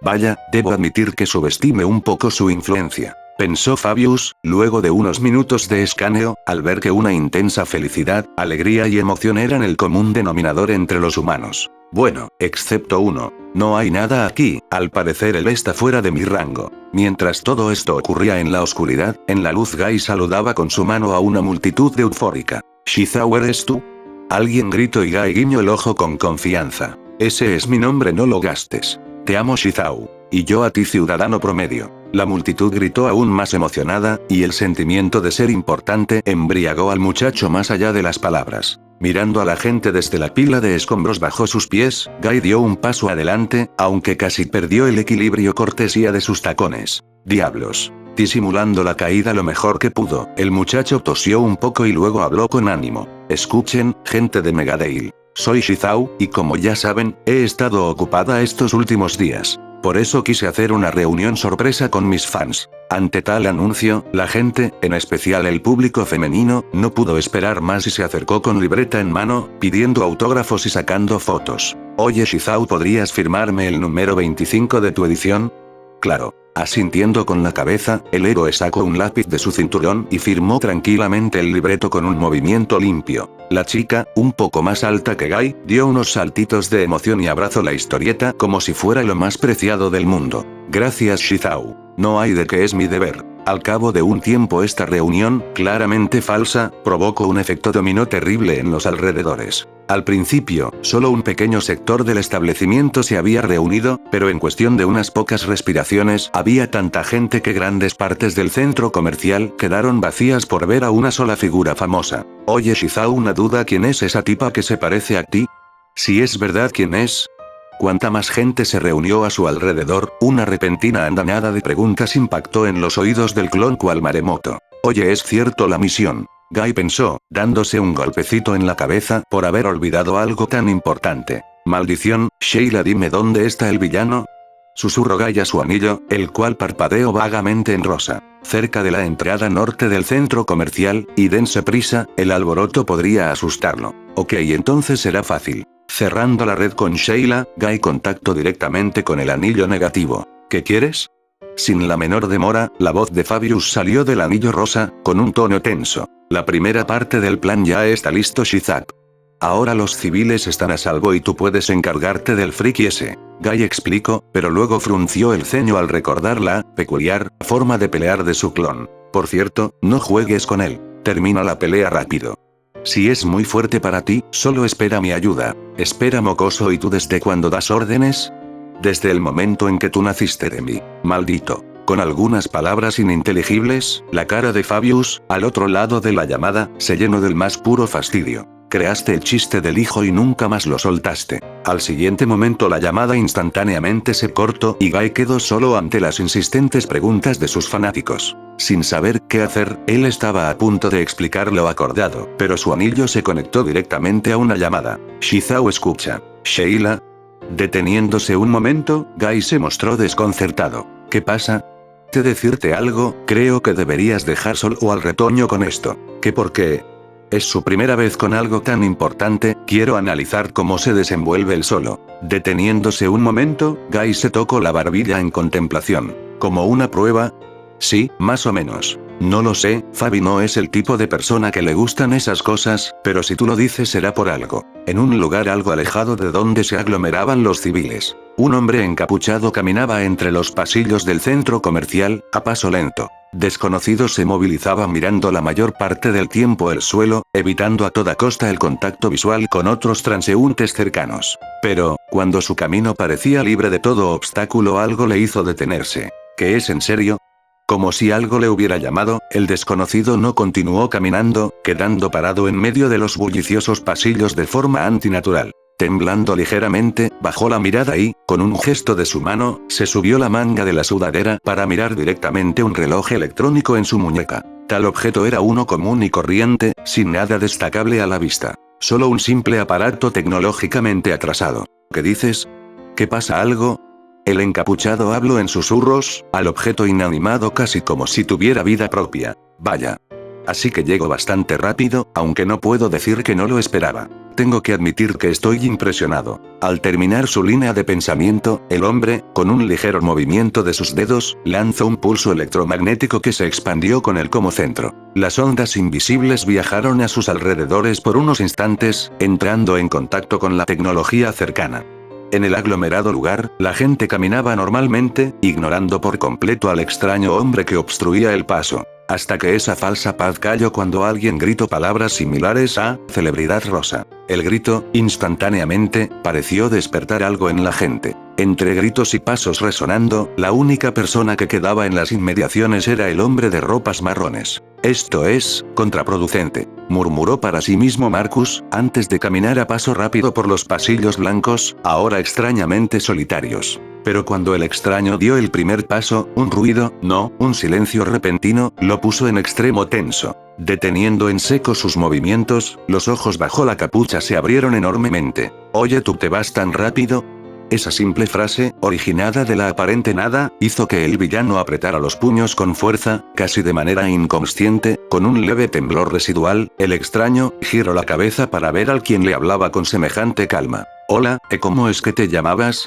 Vaya, debo admitir que subestime un poco su influencia. Pensó Fabius, luego de unos minutos de escaneo, al ver que una intensa felicidad, alegría y emoción eran el común denominador entre los humanos. Bueno, excepto uno. No hay nada aquí, al parecer él está fuera de mi rango. Mientras todo esto ocurría en la oscuridad, en la luz Guy saludaba con su mano a una multitud de eufórica. «Shizao, ¿eres tú?». Alguien gritó y Guy guiñó el ojo con confianza. «Ese es mi nombre, no lo gastes. Te amo, Shizao. Y yo a ti, ciudadano promedio». La multitud gritó aún más emocionada, y el sentimiento de ser importante embriagó al muchacho más allá de las palabras. Mirando a la gente desde la pila de escombros bajo sus pies, Guy dio un paso adelante, aunque casi perdió el equilibrio cortesía de sus tacones. «Diablos». Disimulando la caída lo mejor que pudo, el muchacho tosió un poco y luego habló con ánimo. «Escuchen, gente de Megadale. Soy Shizao, y como ya saben, he estado ocupada estos últimos días. Por eso quise hacer una reunión sorpresa con mis fans». Ante tal anuncio, la gente, en especial el público femenino, no pudo esperar más y se acercó con libreta en mano, pidiendo autógrafos y sacando fotos. «Oye Shizao, ¿podrías firmarme el número 25 de tu edición?». «Claro». Asintiendo con la cabeza, el héroe sacó un lápiz de su cinturón y firmó tranquilamente el libreto con un movimiento limpio. La chica, un poco más alta que Guy, dio unos saltitos de emoción y abrazó la historieta como si fuera lo más preciado del mundo. «Gracias, Shizao. No hay de qué, es mi deber». Al cabo de un tiempo esta reunión, claramente falsa, provocó un efecto dominó terrible en los alrededores. Al principio, solo un pequeño sector del establecimiento se había reunido, pero en cuestión de unas pocas respiraciones, había tanta gente que grandes partes del centro comercial quedaron vacías por ver a una sola figura famosa. «Oye Shizao, una duda, ¿quién es esa tipa que se parece a ti? Si es verdad, ¿quién es?». Cuanta más gente se reunió a su alrededor, una repentina andanada de preguntas impactó en los oídos del clon cual maremoto. «Oye, ¿es cierto la misión?». Guy pensó, dándose un golpecito en la cabeza por haber olvidado algo tan importante. «Maldición, Sheila, dime dónde está el villano». Susurró Guy a su anillo, el cual parpadeó vagamente en rosa. «Cerca de la entrada norte del centro comercial, y dense prisa, el alboroto podría asustarlo». «Ok, entonces será fácil». Cerrando la red con Sheila, Guy contactó directamente con el anillo negativo. «¿Qué quieres?». Sin la menor demora, la voz de Fabius salió del anillo rosa, con un tono tenso. «La primera parte del plan ya está listo, Shizak. Ahora los civiles están a salvo y tú puedes encargarte del friki ese». Guy explicó, pero luego frunció el ceño al recordar la peculiar forma de pelear de su clon. «Por cierto, no juegues con él. Termina la pelea rápido. Si es muy fuerte para ti, solo espera mi ayuda». «Espera, mocoso, ¿y tú desde cuándo das órdenes?». «Desde el momento en que tú naciste de mí, maldito». Con algunas palabras ininteligibles, la cara de Fabius, al otro lado de la llamada, se llenó del más puro fastidio. Creaste el chiste del hijo y nunca más lo soltaste. Al siguiente momento la llamada instantáneamente se cortó y Guy quedó solo ante las insistentes preguntas de sus fanáticos. Sin saber qué hacer, él estaba a punto de explicar lo acordado, pero su anillo se conectó directamente a una llamada. Shizao escucha. Sheila. Deteniéndose un momento, Guy se mostró desconcertado. ¿Qué pasa? ¿Te decirte algo? Creo que deberías dejar solo al retoño con esto. ¿Qué por qué? Es su primera vez con algo tan importante, quiero analizar cómo se desenvuelve el solo. Deteniéndose un momento, Guy se tocó la barbilla en contemplación. ¿Como una prueba? Sí, más o menos. No lo sé, Fabi no es el tipo de persona que le gustan esas cosas, pero si tú lo dices será por algo. En un lugar algo alejado de donde se aglomeraban los civiles, un hombre encapuchado caminaba entre los pasillos del centro comercial, a paso lento. Desconocido se movilizaba mirando la mayor parte del tiempo el suelo, evitando a toda costa el contacto visual con otros transeúntes cercanos. Pero, cuando su camino parecía libre de todo obstáculo, algo le hizo detenerse. ¿Qué es en serio? Como si algo le hubiera llamado, el desconocido no continuó caminando, quedando parado en medio de los bulliciosos pasillos de forma antinatural. Temblando ligeramente, bajó la mirada y, con un gesto de su mano, se subió la manga de la sudadera para mirar directamente un reloj electrónico en su muñeca. Tal objeto era uno común y corriente, sin nada destacable a la vista. Solo un simple aparato tecnológicamente atrasado. ¿Qué dices? ¿Qué pasa algo? El encapuchado habló en susurros, al objeto inanimado casi como si tuviera vida propia. Vaya. Así que llego bastante rápido, aunque no puedo decir que no lo esperaba. Tengo que admitir que estoy impresionado. Al terminar su línea de pensamiento, el hombre, con un ligero movimiento de sus dedos, lanzó un pulso electromagnético que se expandió con él como centro. Las ondas invisibles viajaron a sus alrededores por unos instantes, entrando en contacto con la tecnología cercana. En el aglomerado lugar, la gente caminaba normalmente, ignorando por completo al extraño hombre que obstruía el paso. Hasta que esa falsa paz cayó cuando alguien gritó palabras similares a celebridad rosa. El grito, instantáneamente, pareció despertar algo en la gente. Entre gritos y pasos resonando, la única persona que quedaba en las inmediaciones era el hombre de ropas marrones. Esto es contraproducente, murmuró para sí mismo Marcus, antes de caminar a paso rápido por los pasillos blancos, ahora extrañamente solitarios. Pero cuando el extraño dio el primer paso, un ruido, no, un silencio repentino, lo puso en extremo tenso. Deteniendo en seco sus movimientos, los ojos bajo la capucha se abrieron enormemente. Oye, ¿tú te vas tan rápido? Esa simple frase, originada de la aparente nada, hizo que el villano apretara los puños con fuerza, casi de manera inconsciente, con un leve temblor residual, el extraño, giró la cabeza para ver al quien le hablaba con semejante calma. Hola, ¿cómo es que te llamabas?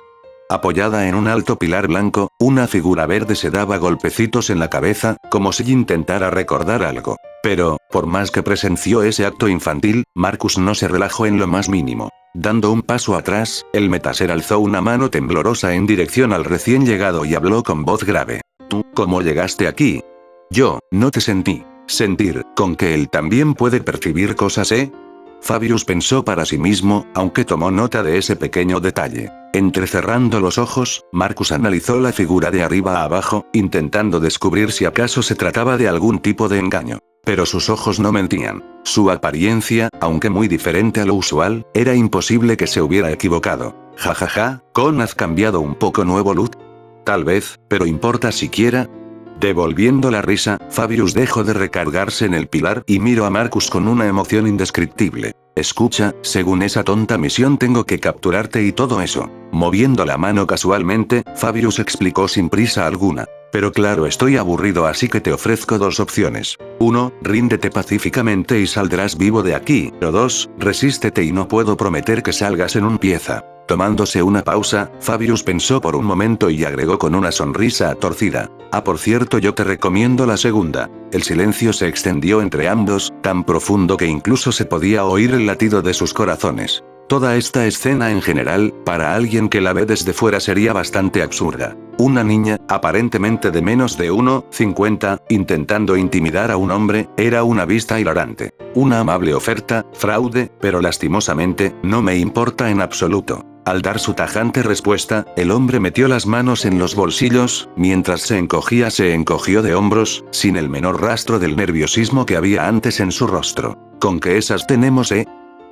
Apoyada en un alto pilar blanco, una figura verde se daba golpecitos en la cabeza, como si intentara recordar algo. Pero, por más que presenció ese acto infantil, Marcus no se relajó en lo más mínimo. Dando un paso atrás, el metaser alzó una mano temblorosa en dirección al recién llegado y habló con voz grave. ¿Tú, cómo llegaste aquí? Yo, no te sentí. Sentir, con que él también puede percibir cosas, ¿eh? Fabius pensó para sí mismo, aunque tomó nota de ese pequeño detalle. Entrecerrando los ojos, Marcus analizó la figura de arriba a abajo, intentando descubrir si acaso se trataba de algún tipo de engaño. Pero sus ojos no mentían. Su apariencia, aunque muy diferente a lo usual, era imposible que se hubiera equivocado. Jajaja, ¿con has cambiado un poco nuevo look? Tal vez, pero ¿importa siquiera? Devolviendo la risa, Fabius dejó de recargarse en el pilar y miró a Marcus con una emoción indescriptible. Escucha, según esa tonta misión tengo que capturarte y todo eso. Moviendo la mano casualmente, Fabius explicó sin prisa alguna. Pero claro, estoy aburrido, así que te ofrezco dos opciones. 1, ríndete pacíficamente y saldrás vivo de aquí. O 2, resístete y no puedo prometer que salgas en un pieza. Tomándose una pausa, Fabius pensó por un momento y agregó con una sonrisa torcida. Ah, por cierto, yo te recomiendo la segunda. El silencio se extendió entre ambos, tan profundo que incluso se podía oír el latido de sus corazones. Toda esta escena en general, para alguien que la ve desde fuera sería bastante absurda. Una niña, aparentemente de menos de 1,50, intentando intimidar a un hombre, era una vista hilarante. Una amable oferta, fraude, pero lastimosamente, no me importa en absoluto. Al dar su tajante respuesta, el hombre metió las manos en los bolsillos, mientras se encogió de hombros, sin el menor rastro del nerviosismo que había antes en su rostro. ¿Con qué esas tenemos,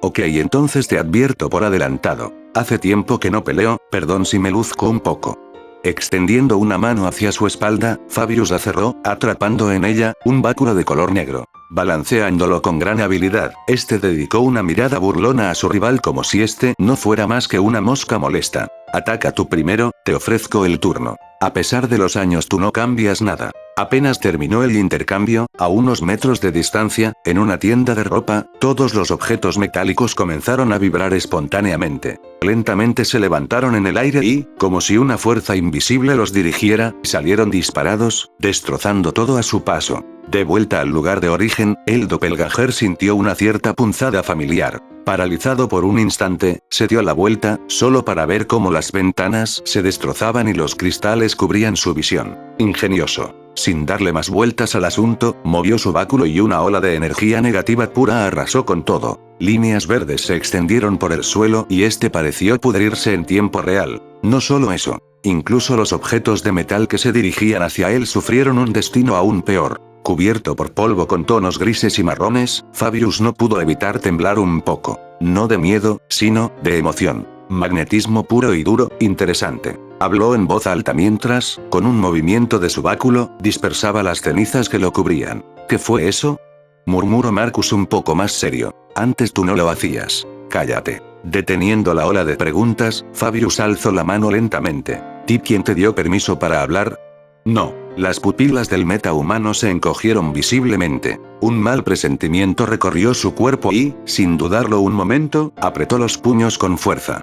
Ok, entonces te advierto por adelantado. Hace tiempo que no peleo, perdón si me luzco un poco. Extendiendo una mano hacia su espalda, Fabius acerró, atrapando en ella, un báculo de color negro. Balanceándolo con gran habilidad, este dedicó una mirada burlona a su rival como si este no fuera más que una mosca molesta. Ataca tú primero, te ofrezco el turno. A pesar de los años tú no cambias nada. Apenas terminó el intercambio, a unos metros de distancia, en una tienda de ropa, todos los objetos metálicos comenzaron a vibrar espontáneamente. Lentamente se levantaron en el aire y, como si una fuerza invisible los dirigiera, salieron disparados, destrozando todo a su paso. De vuelta al lugar de origen, el doppelganger sintió una cierta punzada familiar. Paralizado por un instante, se dio la vuelta, solo para ver cómo las ventanas se destrozaban y los cristales cubrían su visión. Ingenioso. Sin darle más vueltas al asunto, movió su báculo y una ola de energía negativa pura arrasó con todo. Líneas verdes se extendieron por el suelo y este pareció pudrirse en tiempo real. No solo eso. Incluso los objetos de metal que se dirigían hacia él sufrieron un destino aún peor. Cubierto por polvo con tonos grises y marrones, Fabius no pudo evitar temblar un poco. No de miedo, sino de emoción. Magnetismo puro y duro, interesante. Habló en voz alta mientras, con un movimiento de su báculo, dispersaba las cenizas que lo cubrían. ¿Qué fue eso? Murmuró Marcus un poco más serio. Antes tú no lo hacías. Cállate. Deteniendo la ola de preguntas, Fabius alzó la mano lentamente. ¿Ti quién te dio permiso para hablar? No. Las pupilas del metahumano se encogieron visiblemente. Un mal presentimiento recorrió su cuerpo y, sin dudarlo un momento, apretó los puños con fuerza.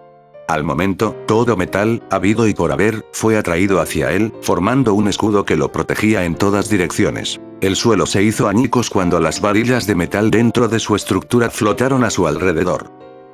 Al momento, todo metal, habido y por haber, fue atraído hacia él, formando un escudo que lo protegía en todas direcciones. El suelo se hizo añicos cuando las varillas de metal dentro de su estructura flotaron a su alrededor.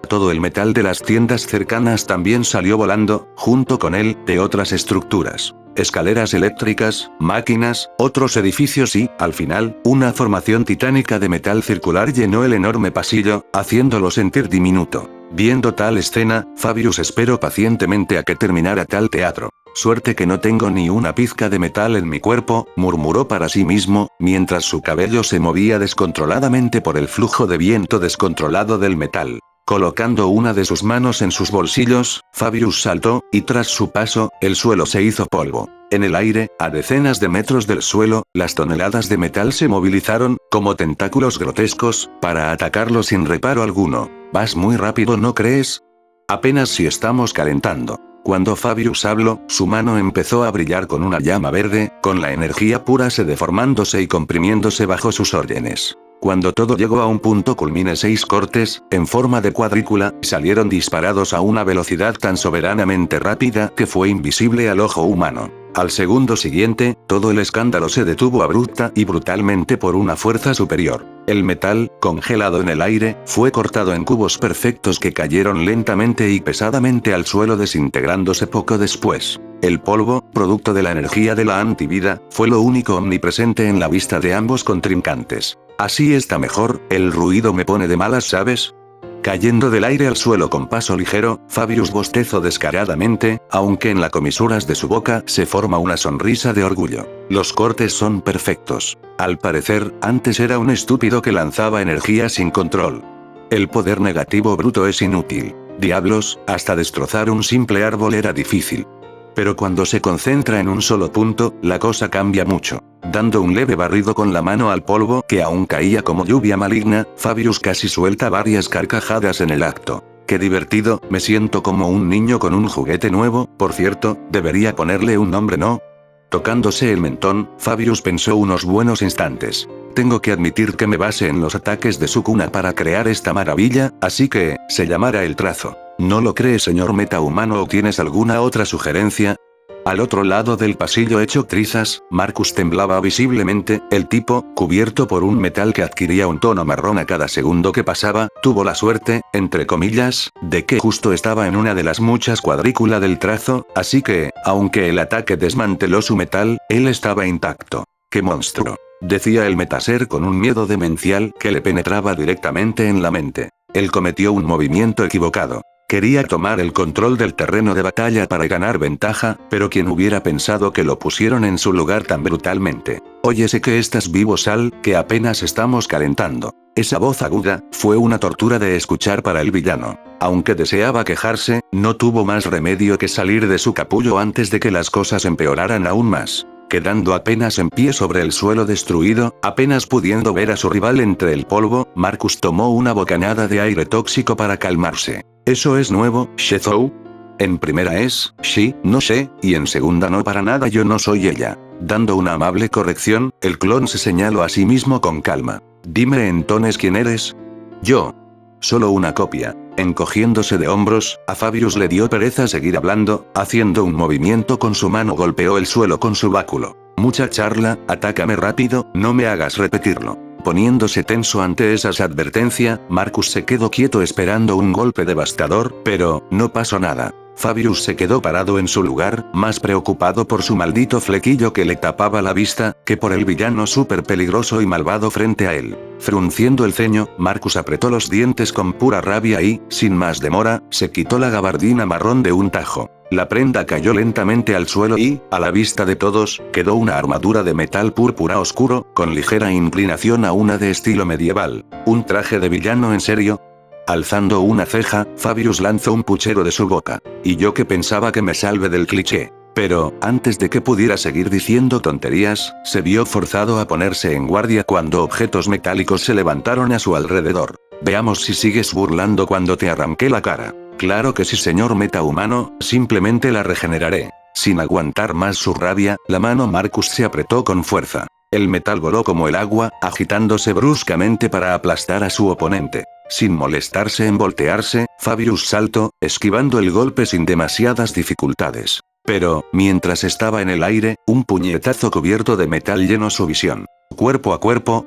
Todo el metal de las tiendas cercanas también salió volando, junto con él, de otras estructuras. Escaleras eléctricas, máquinas, otros edificios y, al final, una formación titánica de metal circular llenó el enorme pasillo, haciéndolo sentir diminuto. Viendo tal escena, Fabius esperó pacientemente a que terminara tal teatro. Suerte que no tengo ni una pizca de metal en mi cuerpo, murmuró para sí mismo, mientras su cabello se movía descontroladamente por el flujo de viento descontrolado del metal. Colocando una de sus manos en sus bolsillos, Fabius saltó, y tras su paso, el suelo se hizo polvo. En el aire, a decenas de metros del suelo, las toneladas de metal se movilizaron, como tentáculos grotescos, para atacarlo sin reparo alguno. Vas muy rápido, ¿no crees? Apenas si estamos calentando. Cuando Fabius habló, su mano empezó a brillar con una llama verde, con la energía pura se deformándose y comprimiéndose bajo sus órdenes. Cuando todo llegó a un punto culmine 6 cortes, en forma de cuadrícula, salieron disparados a una velocidad tan soberanamente rápida que fue invisible al ojo humano. Al segundo siguiente, todo el escándalo se detuvo abrupta y brutalmente por una fuerza superior. El metal, congelado en el aire, fue cortado en cubos perfectos que cayeron lentamente y pesadamente al suelo desintegrándose poco después. El polvo, producto de la energía de la antivida, fue lo único omnipresente en la vista de ambos contrincantes. Así está mejor, el ruido me pone de malas, ¿sabes? Cayendo del aire al suelo con paso ligero, Fabius bostezó descaradamente, aunque en las comisuras de su boca se forma una sonrisa de orgullo. Los cortes son perfectos. Al parecer, antes era un estúpido que lanzaba energía sin control. El poder negativo bruto es inútil. Diablos, hasta destrozar un simple árbol era difícil. Pero cuando se concentra en un solo punto, la cosa cambia mucho. Dando un leve barrido con la mano al polvo que aún caía como lluvia maligna, Fabius casi suelta varias carcajadas en el acto. ¡Qué divertido! Me siento como un niño con un juguete nuevo, por cierto, debería ponerle un nombre, ¿no? Tocándose el mentón, Fabius pensó unos buenos instantes. Tengo que admitir que me basé en los ataques de Sukuna para crear esta maravilla, así que, se llamará el trazo. ¿No lo cree, señor metahumano, o tienes alguna otra sugerencia? Al otro lado del pasillo hecho trizas, Marcus temblaba visiblemente, el tipo, cubierto por un metal que adquiría un tono marrón a cada segundo que pasaba, tuvo la suerte, entre comillas, de que justo estaba en una de las muchas cuadrículas del trazo, así que, aunque el ataque desmanteló su metal, él estaba intacto. ¡Qué monstruo!, decía el metaser con un miedo demencial que le penetraba directamente en la mente. Él cometió un movimiento equivocado. Quería tomar el control del terreno de batalla para ganar ventaja, pero ¿quién hubiera pensado que lo pusieron en su lugar tan brutalmente? Oye, sé que estás vivo, Sal, que apenas estamos calentando. Esa voz aguda, fue una tortura de escuchar para el villano. Aunque deseaba quejarse, no tuvo más remedio que salir de su capullo antes de que las cosas empeoraran aún más. Quedando apenas en pie sobre el suelo destruido, apenas pudiendo ver a su rival entre el polvo, Marcus tomó una bocanada de aire tóxico para calmarse. ¿Eso es nuevo, Shezhou? En primera es, sí, no sé, y en segunda no para nada yo no soy ella. Dando una amable corrección, el clon se señaló a sí mismo con calma. Dime entonces quién eres. Yo. Solo una copia. Encogiéndose de hombros, a Fabius le dio pereza seguir hablando, haciendo un movimiento con su mano golpeó el suelo con su báculo. Mucha charla, atácame rápido, no me hagas repetirlo. Poniéndose tenso ante esas advertencias, Marcus se quedó quieto esperando un golpe devastador, pero, no pasó nada. Fabius se quedó parado en su lugar, más preocupado por su maldito flequillo que le tapaba la vista, que por el villano súper peligroso y malvado frente a él. Frunciendo el ceño, Marcus apretó los dientes con pura rabia y, sin más demora, se quitó la gabardina marrón de un tajo. La prenda cayó lentamente al suelo y, a la vista de todos, quedó una armadura de metal púrpura oscuro, con ligera inclinación a una de estilo medieval. ¿Un traje de villano en serio? Alzando una ceja, Fabius lanzó un puchero de su boca. Y yo que pensaba que me salve del cliché. Pero, antes de que pudiera seguir diciendo tonterías, se vio forzado a ponerse en guardia cuando objetos metálicos se levantaron a su alrededor. Veamos si sigues burlando cuando te arranqué la cara. Claro que sí, señor metahumano, simplemente la regeneraré. Sin aguantar más su rabia, la mano Marcus se apretó con fuerza. El metal voló como el agua, agitándose bruscamente para aplastar a su oponente. Sin molestarse en voltearse, Fabius saltó, esquivando el golpe sin demasiadas dificultades. Pero, mientras estaba en el aire, un puñetazo cubierto de metal llenó su visión. Cuerpo a cuerpo.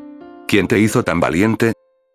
¿Quién te hizo tan valiente?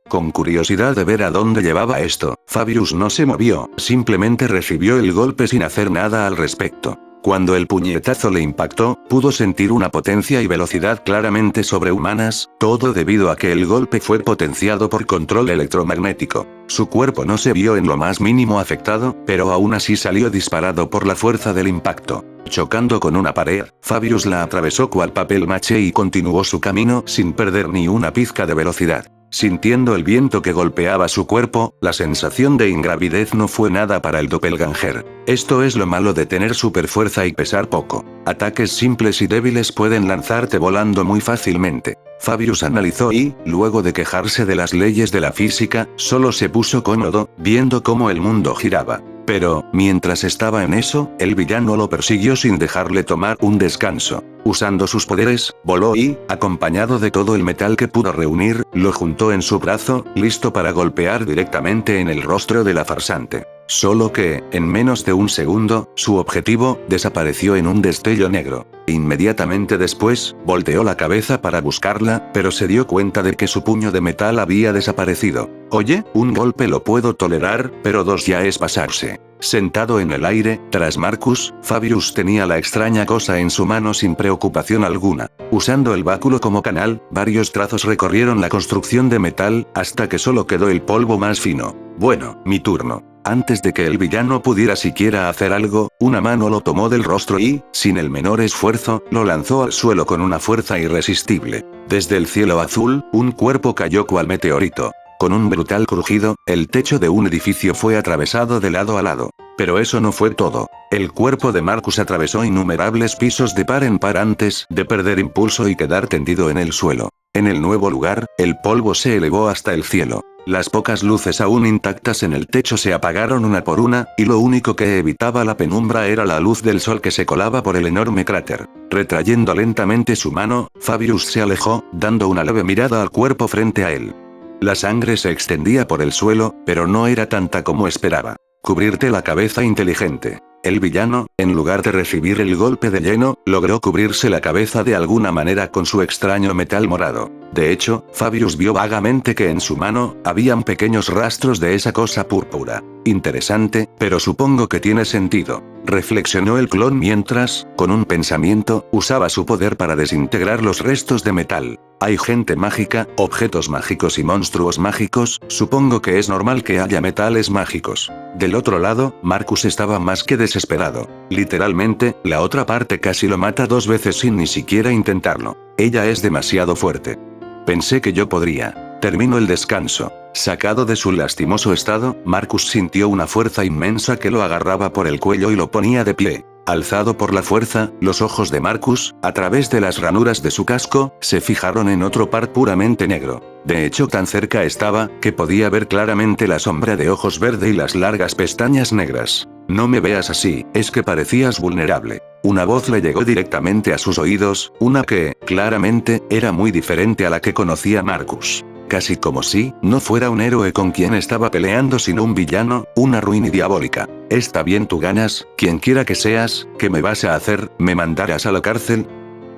Con curiosidad de ver a dónde llevaba esto, Fabius no se movió, simplemente recibió el golpe sin hacer nada al respecto. Cuando el puñetazo le impactó, pudo sentir una potencia y velocidad claramente sobrehumanas, todo debido a que el golpe fue potenciado por control electromagnético. Su cuerpo no se vio en lo más mínimo afectado, pero aún así salió disparado por la fuerza del impacto. Chocando con una pared, Fabius la atravesó cual papel maché y continuó su camino sin perder ni una pizca de velocidad. Sintiendo el viento que golpeaba su cuerpo, la sensación de ingravidez no fue nada para el doppelganger. Esto es lo malo de tener superfuerza y pesar poco. Ataques simples y débiles pueden lanzarte volando muy fácilmente. Fabius analizó y, luego de quejarse de las leyes de la física, solo se puso cómodo, viendo cómo el mundo giraba. Pero, mientras estaba en eso, el villano lo persiguió sin dejarle tomar un descanso. Usando sus poderes, voló y, acompañado de todo el metal que pudo reunir, lo juntó en su brazo, listo para golpear directamente en el rostro de la farsante. Solo que, en menos de un segundo, su objetivo, desapareció en un destello negro. Inmediatamente después, volteó la cabeza para buscarla, pero se dio cuenta de que su puño de metal había desaparecido. Oye, un golpe lo puedo tolerar, pero dos ya es pasarse. Sentado en el aire, tras Marcus, Fabius tenía la extraña cosa en su mano sin preocupación alguna. Usando el báculo como canal, varios trazos recorrieron la construcción de metal, hasta que solo quedó el polvo más fino. Bueno, mi turno. Antes de que el villano pudiera siquiera hacer algo, una mano lo tomó del rostro y, sin el menor esfuerzo, lo lanzó al suelo con una fuerza irresistible. Desde el cielo azul, un cuerpo cayó cual meteorito. Con un brutal crujido, el techo de un edificio fue atravesado de lado a lado. Pero eso no fue todo. El cuerpo de Marcus atravesó innumerables pisos de par en par antes de perder impulso y quedar tendido en el suelo. En el nuevo lugar, el polvo se elevó hasta el cielo. Las pocas luces aún intactas en el techo se apagaron una por una, y lo único que evitaba la penumbra era la luz del sol que se colaba por el enorme cráter. Retrayendo lentamente su mano, Fabius se alejó, dando una leve mirada al cuerpo frente a él. La sangre se extendía por el suelo, pero no era tanta como esperaba. Cubrirte la cabeza, inteligente. El villano, en lugar de recibir el golpe de lleno, logró cubrirse la cabeza de alguna manera con su extraño metal morado. De hecho, Fabius vio vagamente que en su mano, habían pequeños rastros de esa cosa púrpura. Interesante, pero supongo que tiene sentido. Reflexionó el clon mientras, con un pensamiento, usaba su poder para desintegrar los restos de metal. Hay gente mágica, objetos mágicos y monstruos mágicos, supongo que es normal que haya metales mágicos. Del otro lado, Marcus estaba más que desesperado. Literalmente, la otra parte casi lo mata 2 veces sin ni siquiera intentarlo. Ella es demasiado fuerte. Pensé que yo podría. Terminó el descanso. Sacado de su lastimoso estado, Marcus sintió una fuerza inmensa que lo agarraba por el cuello y lo ponía de pie. Alzado por la fuerza, los ojos de Marcus, a través de las ranuras de su casco, se fijaron en otro par puramente negro. De hecho, tan cerca estaba, que podía ver claramente la sombra de ojos verde y las largas pestañas negras. No me veas así, es que parecías vulnerable. Una voz le llegó directamente a sus oídos, una que, claramente, era muy diferente a la que conocía Marcus. Casi como si no fuera un héroe con quien estaba peleando, sino un villano, una ruina diabólica. ¿Está bien tú ganas, quien quiera que seas? ¿Qué me vas a hacer? ¿Me mandarás a la cárcel?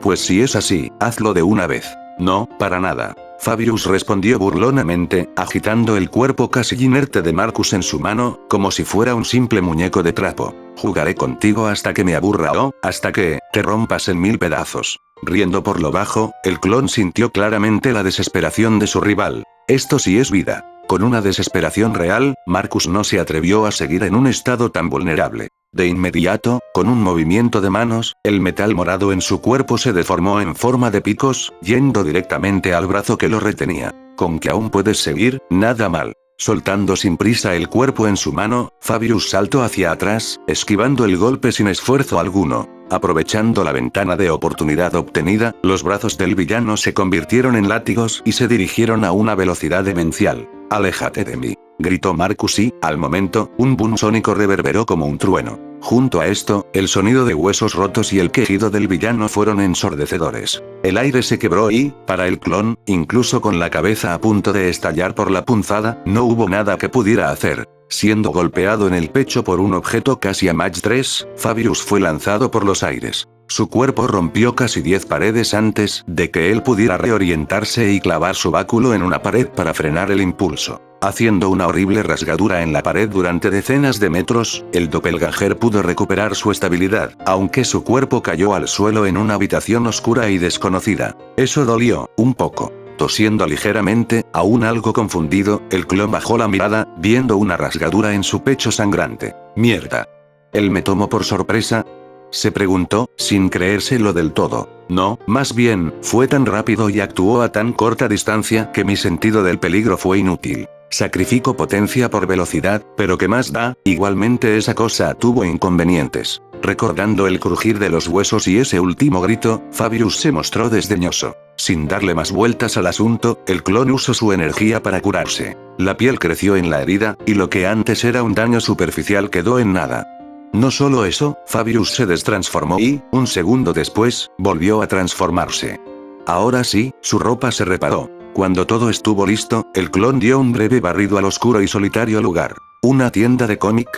Pues si es así, hazlo de una vez. No, para nada. Fabius respondió burlonamente, agitando el cuerpo casi inerte de Marcus en su mano, como si fuera un simple muñeco de trapo. Jugaré contigo hasta que me aburra o, hasta que, te rompas en 1000 pedazos. Riendo por lo bajo, el clon sintió claramente la desesperación de su rival. Esto sí es vida. Con una desesperación real, Marcus no se atrevió a seguir en un estado tan vulnerable. De inmediato, con un movimiento de manos, el metal morado en su cuerpo se deformó en forma de picos, yendo directamente al brazo que lo retenía. Con que aún puedes seguir, nada mal. Soltando sin prisa el cuerpo en su mano, Fabius saltó hacia atrás, esquivando el golpe sin esfuerzo alguno. Aprovechando la ventana de oportunidad obtenida, los brazos del villano se convirtieron en látigos y se dirigieron a una velocidad demencial. «Aléjate de mí», gritó Marcus y, al momento, un boom sónico reverberó como un trueno. Junto a esto, el sonido de huesos rotos y el quejido del villano fueron ensordecedores. El aire se quebró y, para el clon, incluso con la cabeza a punto de estallar por la punzada, no hubo nada que pudiera hacer. Siendo golpeado en el pecho por un objeto casi a Mach 3, Fabius fue lanzado por los aires. Su cuerpo rompió casi 10 paredes antes de que él pudiera reorientarse y clavar su báculo en una pared para frenar el impulso. Haciendo una horrible rasgadura en la pared durante decenas de metros, el doppelganger pudo recuperar su estabilidad, aunque su cuerpo cayó al suelo en una habitación oscura y desconocida. Eso dolió, un poco. Tosiendo ligeramente, aún algo confundido, el clon bajó la mirada, viendo una rasgadura en su pecho sangrante. «Mierda. ¿Él me tomó por sorpresa?», se preguntó, sin creérselo del todo. No, más bien, fue tan rápido y actuó a tan corta distancia que mi sentido del peligro fue inútil. Sacrifico potencia por velocidad, pero ¿qué más da? Igualmente esa cosa tuvo inconvenientes. Recordando el crujir de los huesos y ese último grito, Fabius se mostró desdeñoso. Sin darle más vueltas al asunto, el clon usó su energía para curarse. La piel creció en la herida, y lo que antes era un daño superficial quedó en nada. No solo eso, Fabius se destransformó y, un segundo después, volvió a transformarse. Ahora sí, su ropa se reparó. Cuando todo estuvo listo, el clon dio un breve barrido al oscuro y solitario lugar. ¿Una tienda de cómic?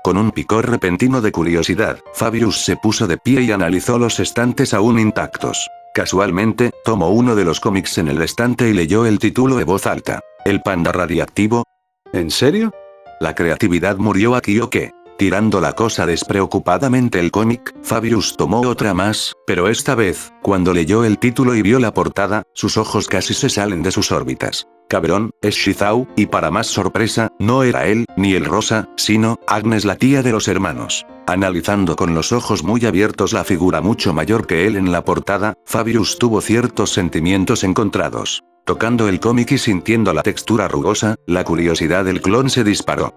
Con un picor repentino de curiosidad, Fabius se puso de pie y analizó los estantes aún intactos. Casualmente, tomó uno de los cómics en el estante y leyó el título en voz alta. ¿El panda radiactivo? ¿En serio? ¿La creatividad murió aquí o qué? Tirando la cosa despreocupadamente el cómic, Fabius tomó otra más, pero esta vez, cuando leyó el título y vio la portada, sus ojos casi se salen de sus órbitas. Cabrón, es Shizao, y para más sorpresa, no era él, ni el rosa, sino, Agnes, la tía de los hermanos. Analizando con los ojos muy abiertos la figura mucho mayor que él en la portada, Fabius tuvo ciertos sentimientos encontrados. Tocando el cómic y sintiendo la textura rugosa, la curiosidad del clon se disparó.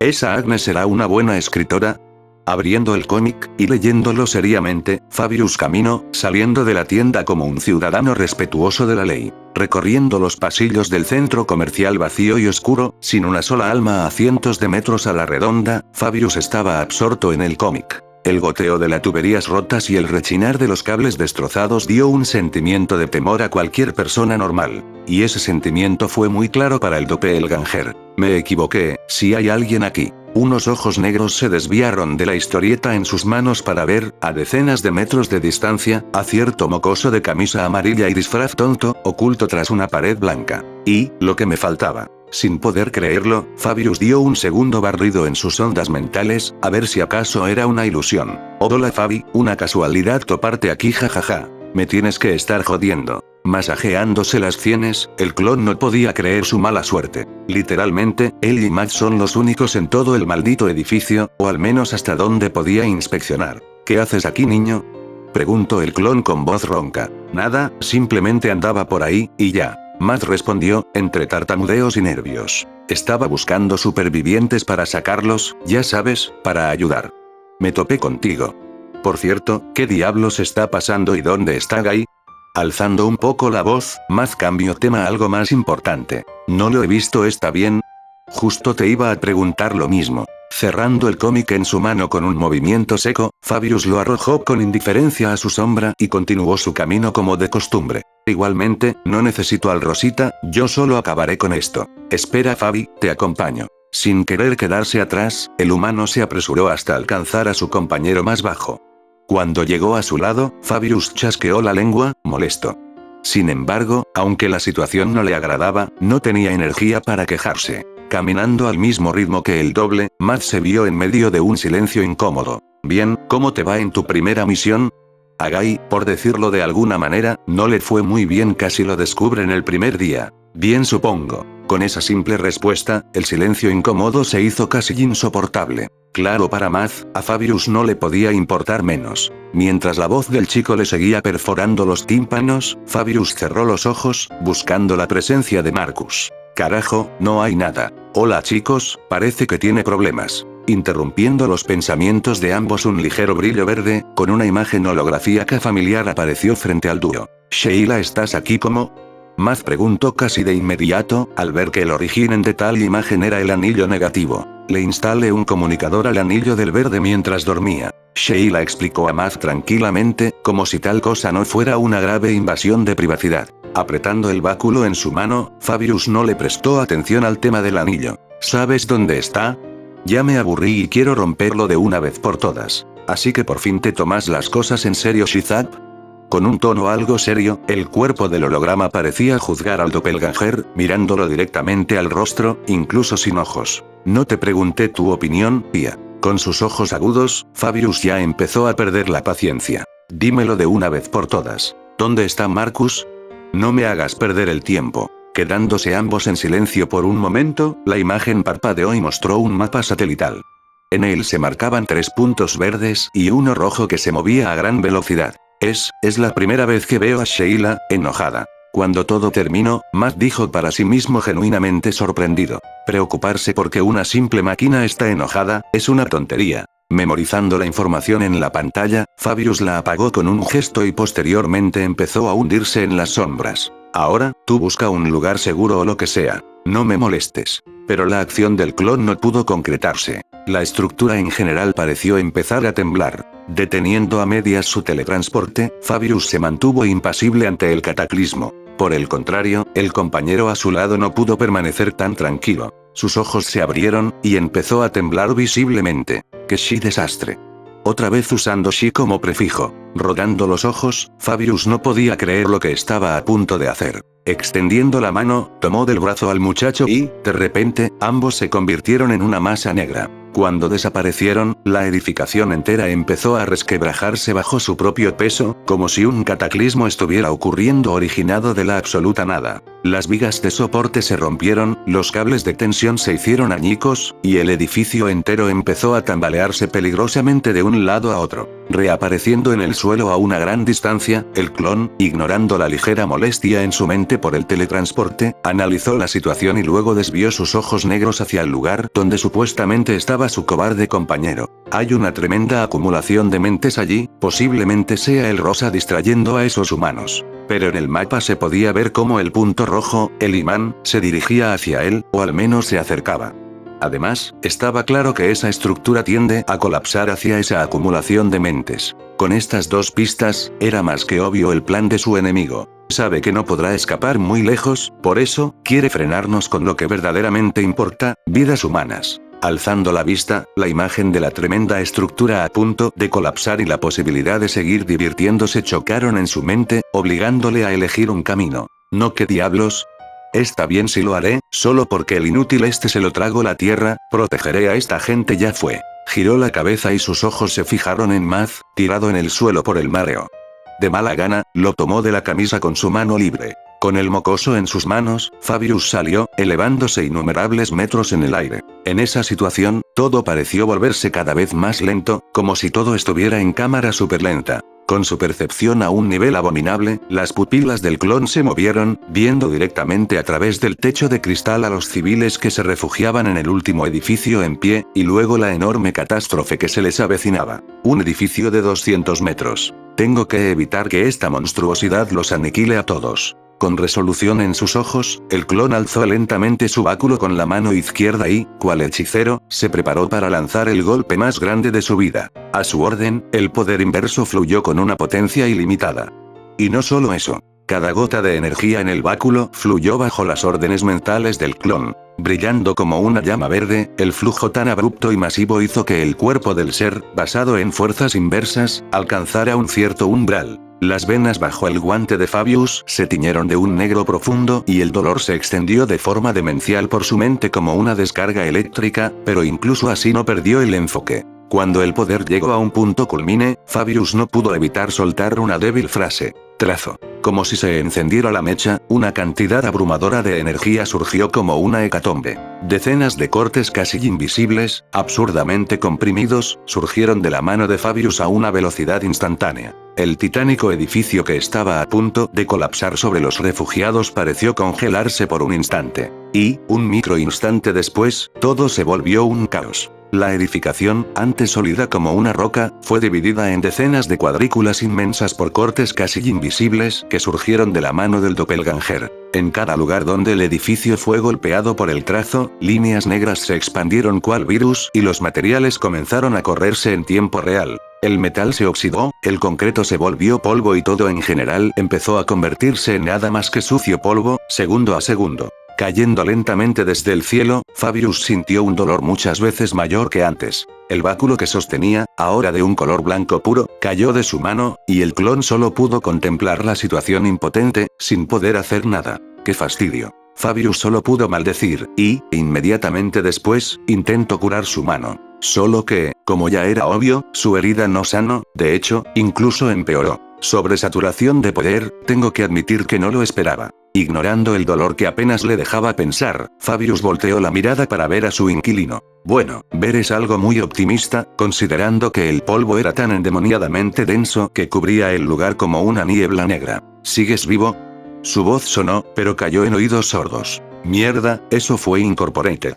¿Esa Agnes será una buena escritora? Abriendo el cómic, y leyéndolo seriamente, Fabius caminó, saliendo de la tienda como un ciudadano respetuoso de la ley. Recorriendo los pasillos del centro comercial vacío y oscuro, sin una sola alma a cientos de metros a la redonda, Fabius estaba absorto en el cómic. El goteo de las tuberías rotas y el rechinar de los cables destrozados dio un sentimiento de temor a cualquier persona normal. Y ese sentimiento fue muy claro para el doppelganger. Me equivoqué, si hay alguien aquí. Unos ojos negros se desviaron de la historieta en sus manos para ver, a decenas de metros de distancia, a cierto mocoso de camisa amarilla y disfraz tonto, oculto tras una pared blanca. Y, lo que me faltaba. Sin poder creerlo, Fabius dio un segundo barrido en sus ondas mentales, a ver si acaso era una ilusión. Hola Fabi, una casualidad toparte aquí, jajaja. Me tienes que estar jodiendo. Masajeándose las sienes, el clon no podía creer su mala suerte. Literalmente, él y Max son los únicos en todo el maldito edificio, o al menos hasta donde podía inspeccionar. ¿Qué haces aquí, niño?, preguntó el clon con voz ronca. Nada, simplemente andaba por ahí, y ya. Matt respondió, entre tartamudeos y nervios. Estaba buscando supervivientes para sacarlos, ya sabes, para ayudar. Me topé contigo. Por cierto, ¿qué diablos está pasando y dónde está Guy? Alzando un poco la voz, Matt cambió tema a algo más importante. No lo he visto, ¿está bien? Justo te iba a preguntar lo mismo. Cerrando el cómic en su mano con un movimiento seco, Fabius lo arrojó con indiferencia a su sombra y continuó su camino como de costumbre. Igualmente, no necesito al Rosita, yo solo acabaré con esto. Espera Fabi, te acompaño. Sin querer quedarse atrás, el humano se apresuró hasta alcanzar a su compañero más bajo. Cuando llegó a su lado, Fabius chasqueó la lengua, molesto. Sin embargo, aunque la situación no le agradaba, no tenía energía para quejarse. Caminando al mismo ritmo que el doble, Matt se vio en medio de un silencio incómodo. Bien, ¿cómo te va en tu primera misión? A Guy, por decirlo de alguna manera, no le fue muy bien, casi lo descubre en el primer día. Bien, supongo. Con esa simple respuesta, el silencio incómodo se hizo casi insoportable. Claro, para Matt, a Fabius no le podía importar menos. Mientras la voz del chico le seguía perforando los tímpanos, Fabius cerró los ojos, buscando la presencia de Marcus. Carajo, no hay nada. Hola chicos, parece que tiene problemas. Interrumpiendo los pensamientos de ambos, un ligero brillo verde, con una imagen holográfica familiar apareció frente al dúo. Sheila, ¿estás aquí como? Matt preguntó casi de inmediato, al ver que el origen de tal imagen era el anillo negativo. Le instalé un comunicador al anillo del verde mientras dormía. Sheila explicó a Matt tranquilamente, como si tal cosa no fuera una grave invasión de privacidad. Apretando el báculo en su mano, Fabius no le prestó atención al tema del anillo. ¿Sabes dónde está? Ya me aburrí y quiero romperlo de una vez por todas. Así que por fin te tomas las cosas en serio, Shizap. Con un tono algo serio, el cuerpo del holograma parecía juzgar al doppelganger, mirándolo directamente al rostro, incluso sin ojos. No te pregunté tu opinión, tía. Con sus ojos agudos, Fabius ya empezó a perder la paciencia. Dímelo de una vez por todas. ¿Dónde está Marcus? No me hagas perder el tiempo. Quedándose ambos en silencio por un momento, la imagen parpadeó y mostró un mapa satelital. En él se marcaban 3 puntos verdes y uno rojo que se movía a gran velocidad. Es la primera vez que veo a Sheila, enojada. Cuando todo terminó, Matt dijo para sí mismo genuinamente sorprendido. Preocuparse porque una simple máquina está enojada, es una tontería. Memorizando la información en la pantalla, Fabius la apagó con un gesto y posteriormente empezó a hundirse en las sombras. Ahora, tú busca un lugar seguro o lo que sea. No me molestes. Pero la acción del clon no pudo concretarse. La estructura en general pareció empezar a temblar. Deteniendo a medias su teletransporte, Fabius se mantuvo impasible ante el cataclismo. Por el contrario, el compañero a su lado no pudo permanecer tan tranquilo. Sus ojos se abrieron, y empezó a temblar visiblemente. ¡Qué desastre! Otra vez usando she como prefijo. Rodando los ojos, Fabius no podía creer lo que estaba a punto de hacer. Extendiendo la mano, tomó del brazo al muchacho y, de repente, ambos se convirtieron en una masa negra. Cuando desaparecieron, la edificación entera empezó a resquebrajarse bajo su propio peso, como si un cataclismo estuviera ocurriendo originado de la absoluta nada. Las vigas de soporte se rompieron, los cables de tensión se hicieron añicos, y el edificio entero empezó a tambalearse peligrosamente de un lado a otro. Reapareciendo en el suelo a una gran distancia, el clon, ignorando la ligera molestia en su mente por el teletransporte, analizó la situación y luego desvió sus ojos negros hacia el lugar donde supuestamente estaba su cobarde compañero. Hay una tremenda acumulación de mentes allí, posiblemente sea el Rosa distrayendo a esos humanos. Pero en el mapa se podía ver cómo el punto rojo, el imán, se dirigía hacia él, o al menos se acercaba. Además, estaba claro que esa estructura tiende a colapsar hacia esa acumulación de mentes. Con estas dos pistas, era más que obvio el plan de su enemigo. Sabe que no podrá escapar muy lejos, por eso, quiere frenarnos con lo que verdaderamente importa, vidas humanas. Alzando la vista, la imagen de la tremenda estructura a punto de colapsar y la posibilidad de seguir divirtiéndose chocaron en su mente, obligándole a elegir un camino. ¿No qué diablos? Está bien si lo haré, solo porque el inútil este se lo trago la tierra, protegeré a esta gente ya fue. Giró la cabeza y sus ojos se fijaron en Matt, tirado en el suelo por el mareo. De mala gana, lo tomó de la camisa con su mano libre. Con el mocoso en sus manos, Fabius salió, elevándose innumerables metros en el aire. En esa situación, todo pareció volverse cada vez más lento, como si todo estuviera en cámara superlenta. Con su percepción a un nivel abominable, las pupilas del clon se movieron, viendo directamente a través del techo de cristal a los civiles que se refugiaban en el último edificio en pie, y luego la enorme catástrofe que se les avecinaba. Un edificio de 200 metros. Tengo que evitar que esta monstruosidad los aniquile a todos. Con resolución en sus ojos, el clon alzó lentamente su báculo con la mano izquierda y, cual hechicero, se preparó para lanzar el golpe más grande de su vida. A su orden, el poder inverso fluyó con una potencia ilimitada. Y no solo eso. Cada gota de energía en el báculo fluyó bajo las órdenes mentales del clon. Brillando como una llama verde, el flujo tan abrupto y masivo hizo que el cuerpo del ser, basado en fuerzas inversas, alcanzara un cierto umbral. Las venas bajo el guante de Fabius se tiñeron de un negro profundo y el dolor se extendió de forma demencial por su mente como una descarga eléctrica, pero incluso así no perdió el enfoque. Cuando el poder llegó a un punto culmine, Fabius no pudo evitar soltar una débil frase. Trazo. Como si se encendiera la mecha, una cantidad abrumadora de energía surgió como una hecatombe. Decenas de cortes casi invisibles, absurdamente comprimidos, surgieron de la mano de Fabius a una velocidad instantánea. El titánico edificio que estaba a punto de colapsar sobre los refugiados pareció congelarse por un instante. Y, un microinstante después, todo se volvió un caos. La edificación, antes sólida como una roca, fue dividida en decenas de cuadrículas inmensas por cortes casi invisibles que surgieron de la mano del doppelganger. En cada lugar donde el edificio fue golpeado por el trazo, líneas negras se expandieron cual virus y los materiales comenzaron a correrse en tiempo real. El metal se oxidó, el concreto se volvió polvo y todo en general empezó a convertirse en nada más que sucio polvo, segundo a segundo. Cayendo lentamente desde el cielo, Fabius sintió un dolor muchas veces mayor que antes. El báculo que sostenía, ahora de un color blanco puro, cayó de su mano, y el clon solo pudo contemplar la situación impotente, sin poder hacer nada. ¡Qué fastidio! Fabius solo pudo maldecir, y, inmediatamente después, intentó curar su mano. Solo que, como ya era obvio, su herida no sanó, de hecho, incluso empeoró. Sobresaturación de poder, tengo que admitir que no lo esperaba. Ignorando el dolor que apenas le dejaba pensar, Fabius volteó la mirada para ver a su inquilino. Bueno, ver es algo muy optimista, considerando que el polvo era tan endemoniadamente denso que cubría el lugar como una niebla negra. ¿Sigues vivo? Su voz sonó, pero cayó en oídos sordos. Mierda, eso fue Incorporated.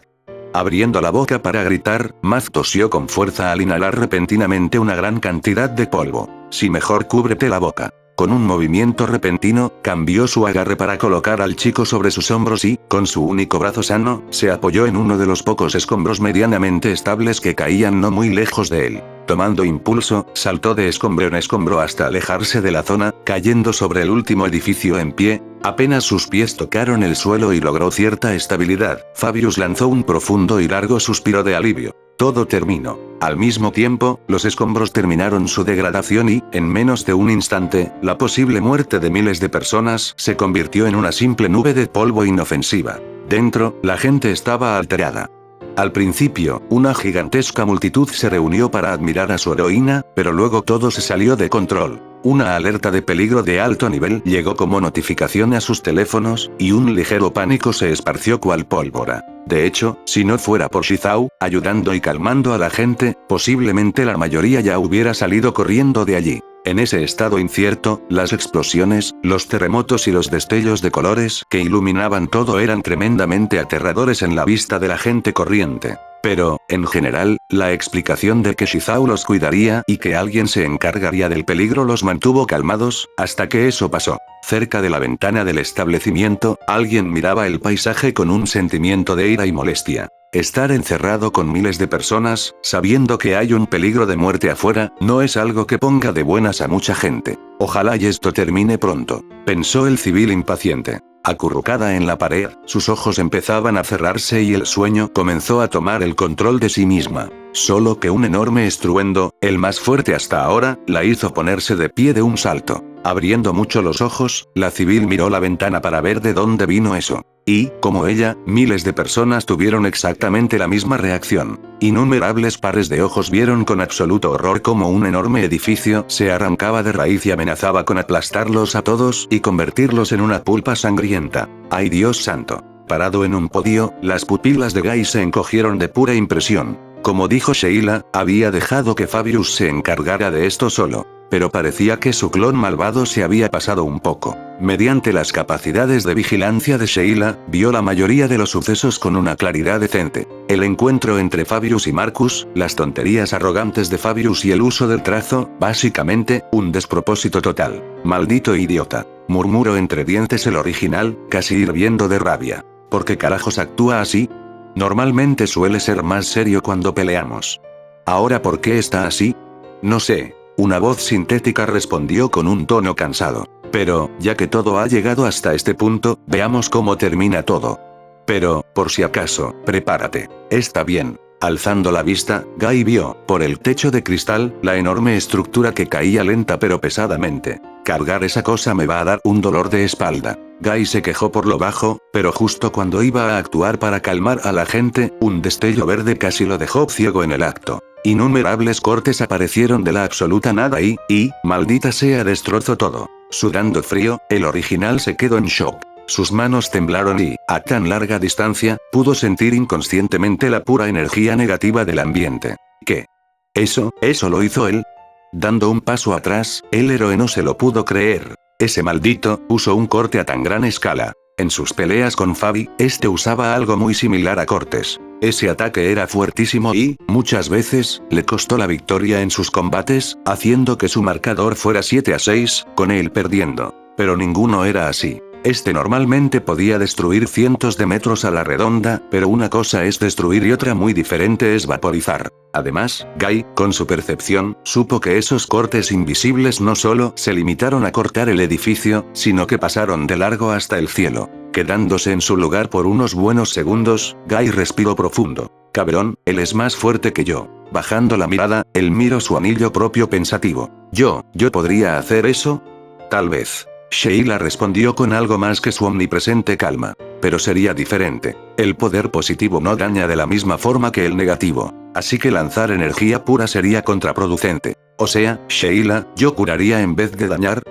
Abriendo la boca para gritar, Maz tosió con fuerza al inhalar repentinamente una gran cantidad de polvo. Si mejor cúbrete la boca. Con un movimiento repentino, cambió su agarre para colocar al chico sobre sus hombros y, con su único brazo sano, se apoyó en uno de los pocos escombros medianamente estables que caían no muy lejos de él. Tomando impulso, saltó de escombro en escombro hasta alejarse de la zona, cayendo sobre el último edificio en pie. Apenas sus pies tocaron el suelo y logró cierta estabilidad, Fabius lanzó un profundo y largo suspiro de alivio. Todo terminó. Al mismo tiempo, los escombros terminaron su degradación y, en menos de un instante, la posible muerte de miles de personas se convirtió en una simple nube de polvo inofensiva. Dentro, la gente estaba alterada. Al principio, una gigantesca multitud se reunió para admirar a su heroína, pero luego todo se salió de control. Una alerta de peligro de alto nivel llegó como notificación a sus teléfonos, y un ligero pánico se esparció cual pólvora. De hecho, si no fuera por Shizao, ayudando y calmando a la gente, posiblemente la mayoría ya hubiera salido corriendo de allí. En ese estado incierto, las explosiones, los terremotos y los destellos de colores que iluminaban todo eran tremendamente aterradores en la vista de la gente corriente. Pero, en general, la explicación de que Shizao los cuidaría y que alguien se encargaría del peligro los mantuvo calmados, hasta que eso pasó. Cerca de la ventana del establecimiento, alguien miraba el paisaje con un sentimiento de ira y molestia. Estar encerrado con miles de personas, sabiendo que hay un peligro de muerte afuera, no es algo que ponga de buenas a mucha gente. Ojalá y esto termine pronto, pensó el civil impaciente. Acurrucada en la pared, sus ojos empezaban a cerrarse y el sueño comenzó a tomar el control de sí misma. Solo que un enorme estruendo, el más fuerte hasta ahora, la hizo ponerse de pie de un salto. Abriendo mucho los ojos, la civil miró la ventana para ver de dónde vino eso. Y, como ella, miles de personas tuvieron exactamente la misma reacción. Innumerables pares de ojos vieron con absoluto horror cómo un enorme edificio se arrancaba de raíz y amenazaba con aplastarlos a todos y convertirlos en una pulpa sangrienta. ¡Ay Dios santo! Parado en un podio, las pupilas de Guy se encogieron de pura impresión. Como dijo Sheila, había dejado que Fabius se encargara de esto solo. pero parecía que su clon malvado se había pasado un poco. Mediante las capacidades de vigilancia de Sheila, vio la mayoría de los sucesos con una claridad decente. El encuentro entre Fabius y Marcus, las tonterías arrogantes de Fabius y el uso del trazo, básicamente, un despropósito total. Maldito idiota. Murmuró entre dientes el original, casi hirviendo de rabia. ¿Por qué carajos actúa así? Normalmente suele ser más serio cuando peleamos. ¿Ahora por qué está así? No sé. Una voz sintética respondió con un tono cansado. Pero, ya que todo ha llegado hasta este punto, veamos cómo termina todo. Pero, por si acaso, prepárate. Está bien. Alzando la vista, Guy vio, por el techo de cristal, la enorme estructura que caía lenta pero pesadamente. Cargar esa cosa me va a dar un dolor de espalda. Guy se quejó por lo bajo, pero justo cuando iba a actuar para calmar a la gente, un destello verde casi lo dejó ciego en el acto. Innumerables cortes aparecieron de la absoluta nada y, maldita sea, destrozó todo. Sudando frío, el original se quedó en shock. Sus manos temblaron y, a tan larga distancia, pudo sentir inconscientemente la pura energía negativa del ambiente. ¿Qué? ¿Eso lo hizo él? Dando un paso atrás, el héroe no se lo pudo creer. Ese maldito, usó un corte a tan gran escala. En sus peleas con Fabi, este usaba algo muy similar a cortes. Ese ataque era fuertísimo y, muchas veces, le costó la victoria en sus combates, haciendo que su marcador fuera 7-6, con él perdiendo. Pero ninguno era así. Este normalmente podía destruir cientos de metros a la redonda, pero una cosa es destruir y otra muy diferente es vaporizar. Además, Guy, con su percepción, supo que esos cortes invisibles no solo se limitaron a cortar el edificio, sino que pasaron de largo hasta el cielo. Quedándose en su lugar por unos buenos segundos, Guy respiró profundo. Cabrón, él es más fuerte que yo. Bajando la mirada, él miró su anillo propio pensativo. ¿Yo podría hacer eso? Tal vez. Sheila respondió con algo más que su omnipresente calma. Pero sería diferente. El poder positivo no daña de la misma forma que el negativo. Así que lanzar energía pura sería contraproducente. O sea, Sheila, yo curaría en vez de dañar.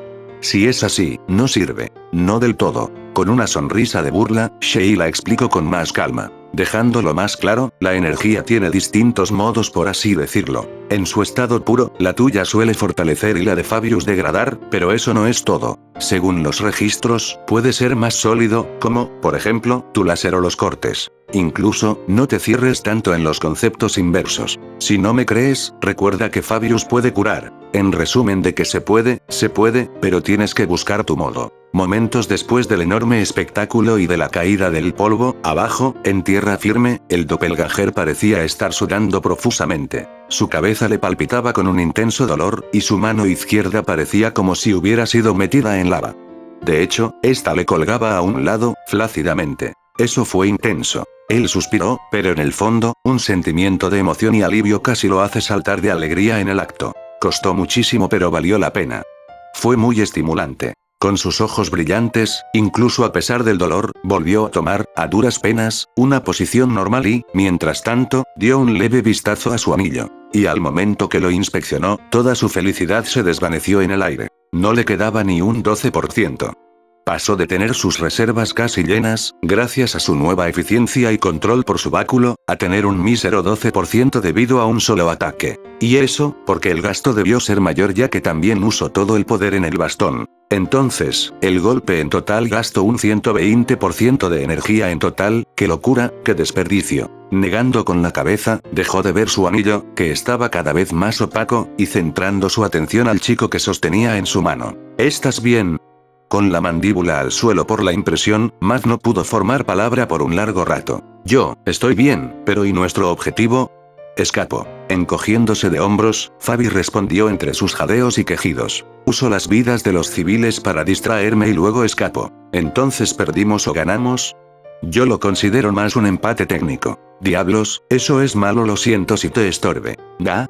Si es así, no sirve. No del todo. Con una sonrisa de burla, Sheila explicó con más calma. Dejándolo más claro, la energía tiene distintos modos por así decirlo. En su estado puro, la tuya suele fortalecer y la de Fabius degradar, pero eso no es todo. Según los registros, puede ser más sólido, como, por ejemplo, tu láser o los cortes. Incluso, no te cierres tanto en los conceptos inversos. Si no me crees, recuerda que Fabius puede curar. En resumen de que se puede, pero tienes que buscar tu modo. Momentos después del enorme espectáculo y de la caída del polvo, abajo, en tierra firme, el doppelganger parecía estar sudando profusamente. Su cabeza le palpitaba con un intenso dolor, y su mano izquierda parecía como si hubiera sido metida en lava. De hecho, esta le colgaba a un lado, flácidamente. Eso fue intenso. Él suspiró, pero en el fondo, un sentimiento de emoción y alivio casi lo hace saltar de alegría en el acto. Costó muchísimo pero valió la pena. Fue muy estimulante. Con sus ojos brillantes, incluso a pesar del dolor, volvió a tomar, a duras penas, una posición normal y, mientras tanto, dio un leve vistazo a su anillo. Y al momento que lo inspeccionó, toda su felicidad se desvaneció en el aire. No le quedaba ni un 12%. Pasó de tener sus reservas casi llenas, gracias a su nueva eficiencia y control por su báculo, a tener un mísero 12% debido a un solo ataque. Y eso, porque el gasto debió ser mayor ya que también usó todo el poder en el bastón. Entonces, el golpe en total gastó un 120% de energía en total. ¡Qué locura, qué desperdicio! Negando con la cabeza, dejó de ver su anillo, que estaba cada vez más opaco, y centrando su atención al chico que sostenía en su mano. ¿Estás bien? Con la mandíbula al suelo por la impresión, Matt no pudo formar palabra por un largo rato. Yo, estoy bien, pero ¿y nuestro objetivo? Escapo. Encogiéndose de hombros, Fabi respondió entre sus jadeos y quejidos. Uso las vidas de los civiles para distraerme y luego escapo. ¿Entonces perdimos o ganamos? Yo lo considero más un empate técnico. Diablos, eso es malo, lo siento si te estorbe.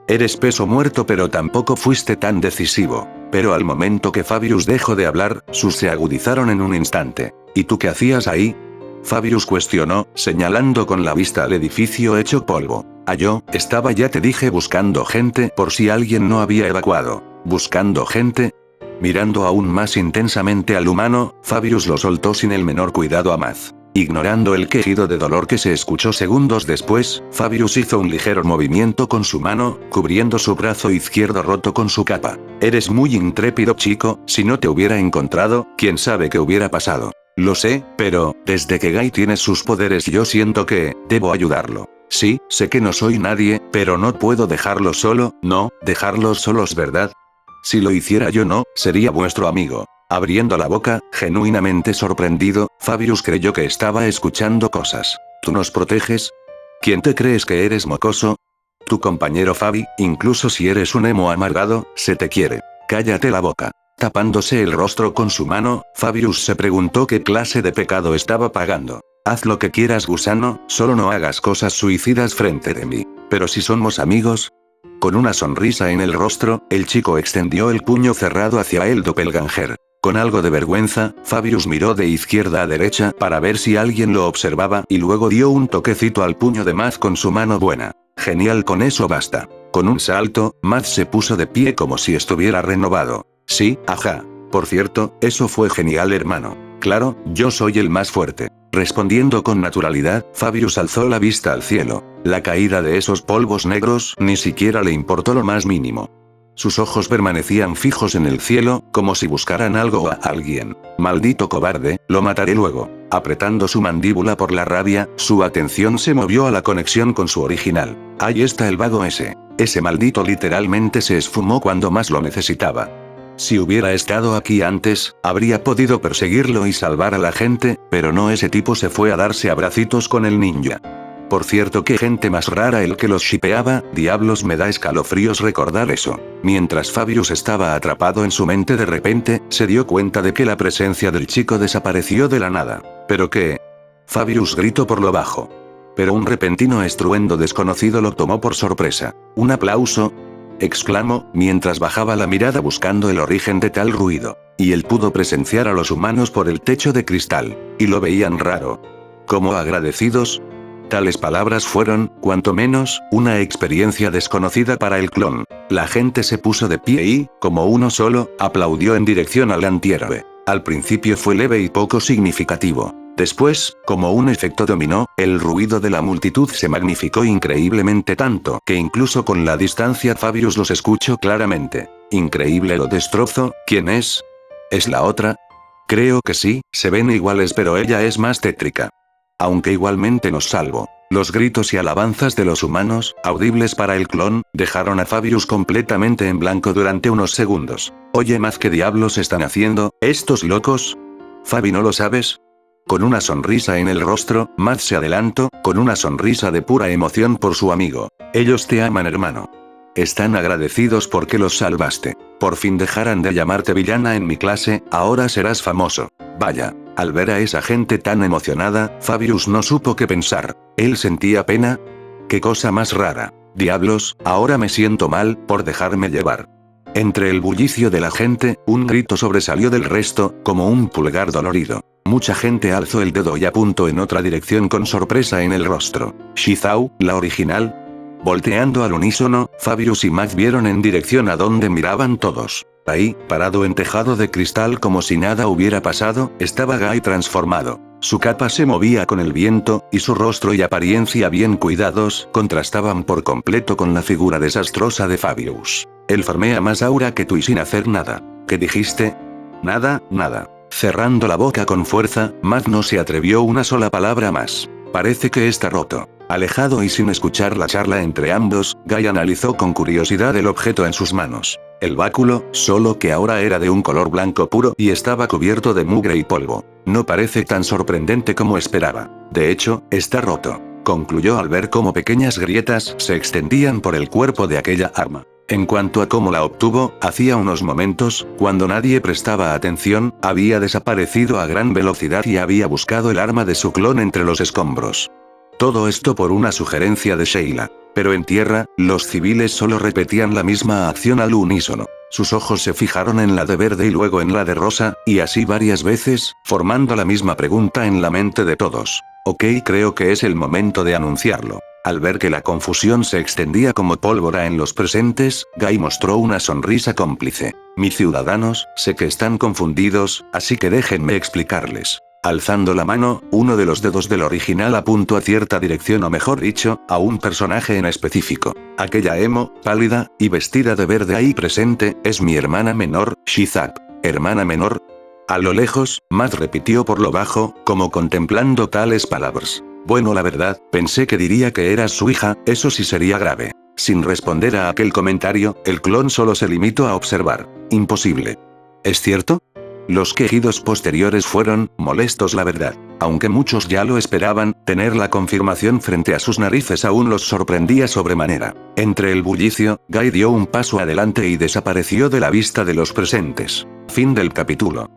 Eres peso muerto pero tampoco fuiste tan decisivo. Pero al momento que Fabius dejó de hablar, sus se agudizaron en un instante. ¿Y tú qué hacías ahí? Fabius cuestionó, señalando con la vista al edificio hecho polvo. Yo, estaba ya te dije buscando gente por si alguien no había evacuado. ¿Buscando gente? Mirando aún más intensamente al humano, Fabius lo soltó sin el menor cuidado a Matt. Ignorando el quejido de dolor que se escuchó segundos después, Fabius hizo un ligero movimiento con su mano, cubriendo su brazo izquierdo roto con su capa. Eres muy intrépido, chico, si no te hubiera encontrado, quién sabe qué hubiera pasado. Lo sé, pero, desde que Guy tiene sus poderes yo siento que, debo ayudarlo. Sí, sé que no soy nadie, pero no puedo dejarlo solo, no, dejarlos solos, ¿verdad? Si lo hiciera yo no, sería vuestro amigo. Abriendo la boca, genuinamente sorprendido, Fabius creyó que estaba escuchando cosas. ¿Tú nos proteges? ¿Quién te crees que eres, mocoso? Tu compañero Fabi, incluso si eres un emo amargado, se te quiere. Cállate la boca. Tapándose el rostro con su mano, Fabius se preguntó qué clase de pecado estaba pagando. Haz lo que quieras, gusano, solo no hagas cosas suicidas frente de mí. Pero si somos amigos. Con una sonrisa en el rostro, el chico extendió el puño cerrado hacia el doppelganger. Con algo de vergüenza, Fabius miró de izquierda a derecha para ver si alguien lo observaba y luego dio un toquecito al puño de Matt con su mano buena. Genial, con eso basta. Con un salto, Matt se puso de pie como si estuviera renovado. Sí, ajá. Por cierto, eso fue genial, hermano. Claro, yo soy el más fuerte. Respondiendo con naturalidad, Fabius alzó la vista al cielo. La caída de esos polvos negros ni siquiera le importó lo más mínimo. Sus ojos permanecían fijos en el cielo, como si buscaran algo o a alguien. Maldito cobarde, lo mataré luego. Apretando su mandíbula por la rabia, su atención se movió a la conexión con su original. Ahí está el vago ese. Ese maldito literalmente se esfumó cuando más lo necesitaba. Si hubiera estado aquí antes, habría podido perseguirlo y salvar a la gente, pero no, ese tipo se fue a darse abracitos con el ninja. Por cierto, qué gente más rara el que los shipeaba, diablos, me da escalofríos recordar eso. Mientras Fabius estaba atrapado en su mente, de repente, se dio cuenta de que la presencia del chico desapareció de la nada. ¿Pero qué? Fabius gritó por lo bajo. Pero un repentino estruendo desconocido lo tomó por sorpresa. ¿Un aplauso?, exclamó, mientras bajaba la mirada buscando el origen de tal ruido. Y él pudo presenciar a los humanos por el techo de cristal. Y lo veían raro. ¿Como agradecidos? Tales palabras fueron, cuanto menos, una experiencia desconocida para el clon. La gente se puso de pie y, como uno solo, aplaudió en dirección al antihéroe. Al principio fue leve y poco significativo. Después, como un efecto dominó, el ruido de la multitud se magnificó increíblemente tanto que incluso con la distancia Fabius los escuchó claramente. Increíble, lo destrozo. ¿Quién es? ¿Es la otra? Creo que sí, se ven iguales, pero ella es más tétrica. Aunque igualmente nos salvó. Los gritos y alabanzas de los humanos, audibles para el clon, dejaron a Fabius completamente en blanco durante unos segundos. Oye, Matt, ¿qué diablos están haciendo, estos locos? Fabi, ¿no lo sabes? Con una sonrisa en el rostro, Matt se adelantó, con una sonrisa de pura emoción por su amigo. Ellos te aman, hermano. Están agradecidos porque los salvaste. Por fin dejarán de llamarte villana en mi clase, ahora serás famoso. Vaya. Al ver a esa gente tan emocionada, Fabius no supo qué pensar. ¿Él sentía pena? ¡Qué cosa más rara! Diablos, ahora me siento mal por dejarme llevar. Entre el bullicio de la gente, un grito sobresalió del resto, como un pulgar dolorido. Mucha gente alzó el dedo y apuntó en otra dirección con sorpresa en el rostro. ¿Shizao, la original? Volteando al unísono, Fabius y Matt vieron en dirección a donde miraban todos. Ahí, parado en tejado de cristal como si nada hubiera pasado, estaba Guy transformado. Su capa se movía con el viento, y su rostro y apariencia bien cuidados contrastaban por completo con la figura desastrosa de Fabius. Él formea más aura que tú y sin hacer nada. ¿Qué dijiste? Nada, nada. Cerrando la boca con fuerza, Matt no se atrevió una sola palabra más. Parece que está roto. Alejado y sin escuchar la charla entre ambos, Guy analizó con curiosidad el objeto en sus manos. El báculo, solo que ahora era de un color blanco puro y estaba cubierto de mugre y polvo. No parece tan sorprendente como esperaba. De hecho, está roto, concluyó al ver cómo pequeñas grietas se extendían por el cuerpo de aquella arma. En cuanto a cómo la obtuvo, hacía unos momentos, cuando nadie prestaba atención, había desaparecido a gran velocidad y había buscado el arma de su clon entre los escombros. Todo esto por una sugerencia de Sheila. Pero en tierra, los civiles solo repetían la misma acción al unísono. Sus ojos se fijaron en la de verde y luego en la de rosa, y así varias veces, formando la misma pregunta en la mente de todos. Ok, creo que es el momento de anunciarlo. Al ver que la confusión se extendía como pólvora en los presentes, Guy mostró una sonrisa cómplice. Mis ciudadanos, sé que están confundidos, así que déjenme explicarles. Alzando la mano, uno de los dedos del original apuntó a cierta dirección o mejor dicho, a un personaje en específico. Aquella emo, pálida, y vestida de verde ahí presente, es mi hermana menor, Shizak. ¿Hermana menor? A lo lejos, Matt repitió por lo bajo, como contemplando tales palabras. Bueno, la verdad, pensé que diría que eras su hija, eso sí sería grave. Sin responder a aquel comentario, el clon solo se limitó a observar. Imposible. ¿Es cierto? Los quejidos posteriores fueron molestos, la verdad. Aunque muchos ya lo esperaban, tener la confirmación frente a sus narices aún los sorprendía sobremanera. Entre el bullicio, Guy dio un paso adelante y desapareció de la vista de los presentes. Fin del capítulo.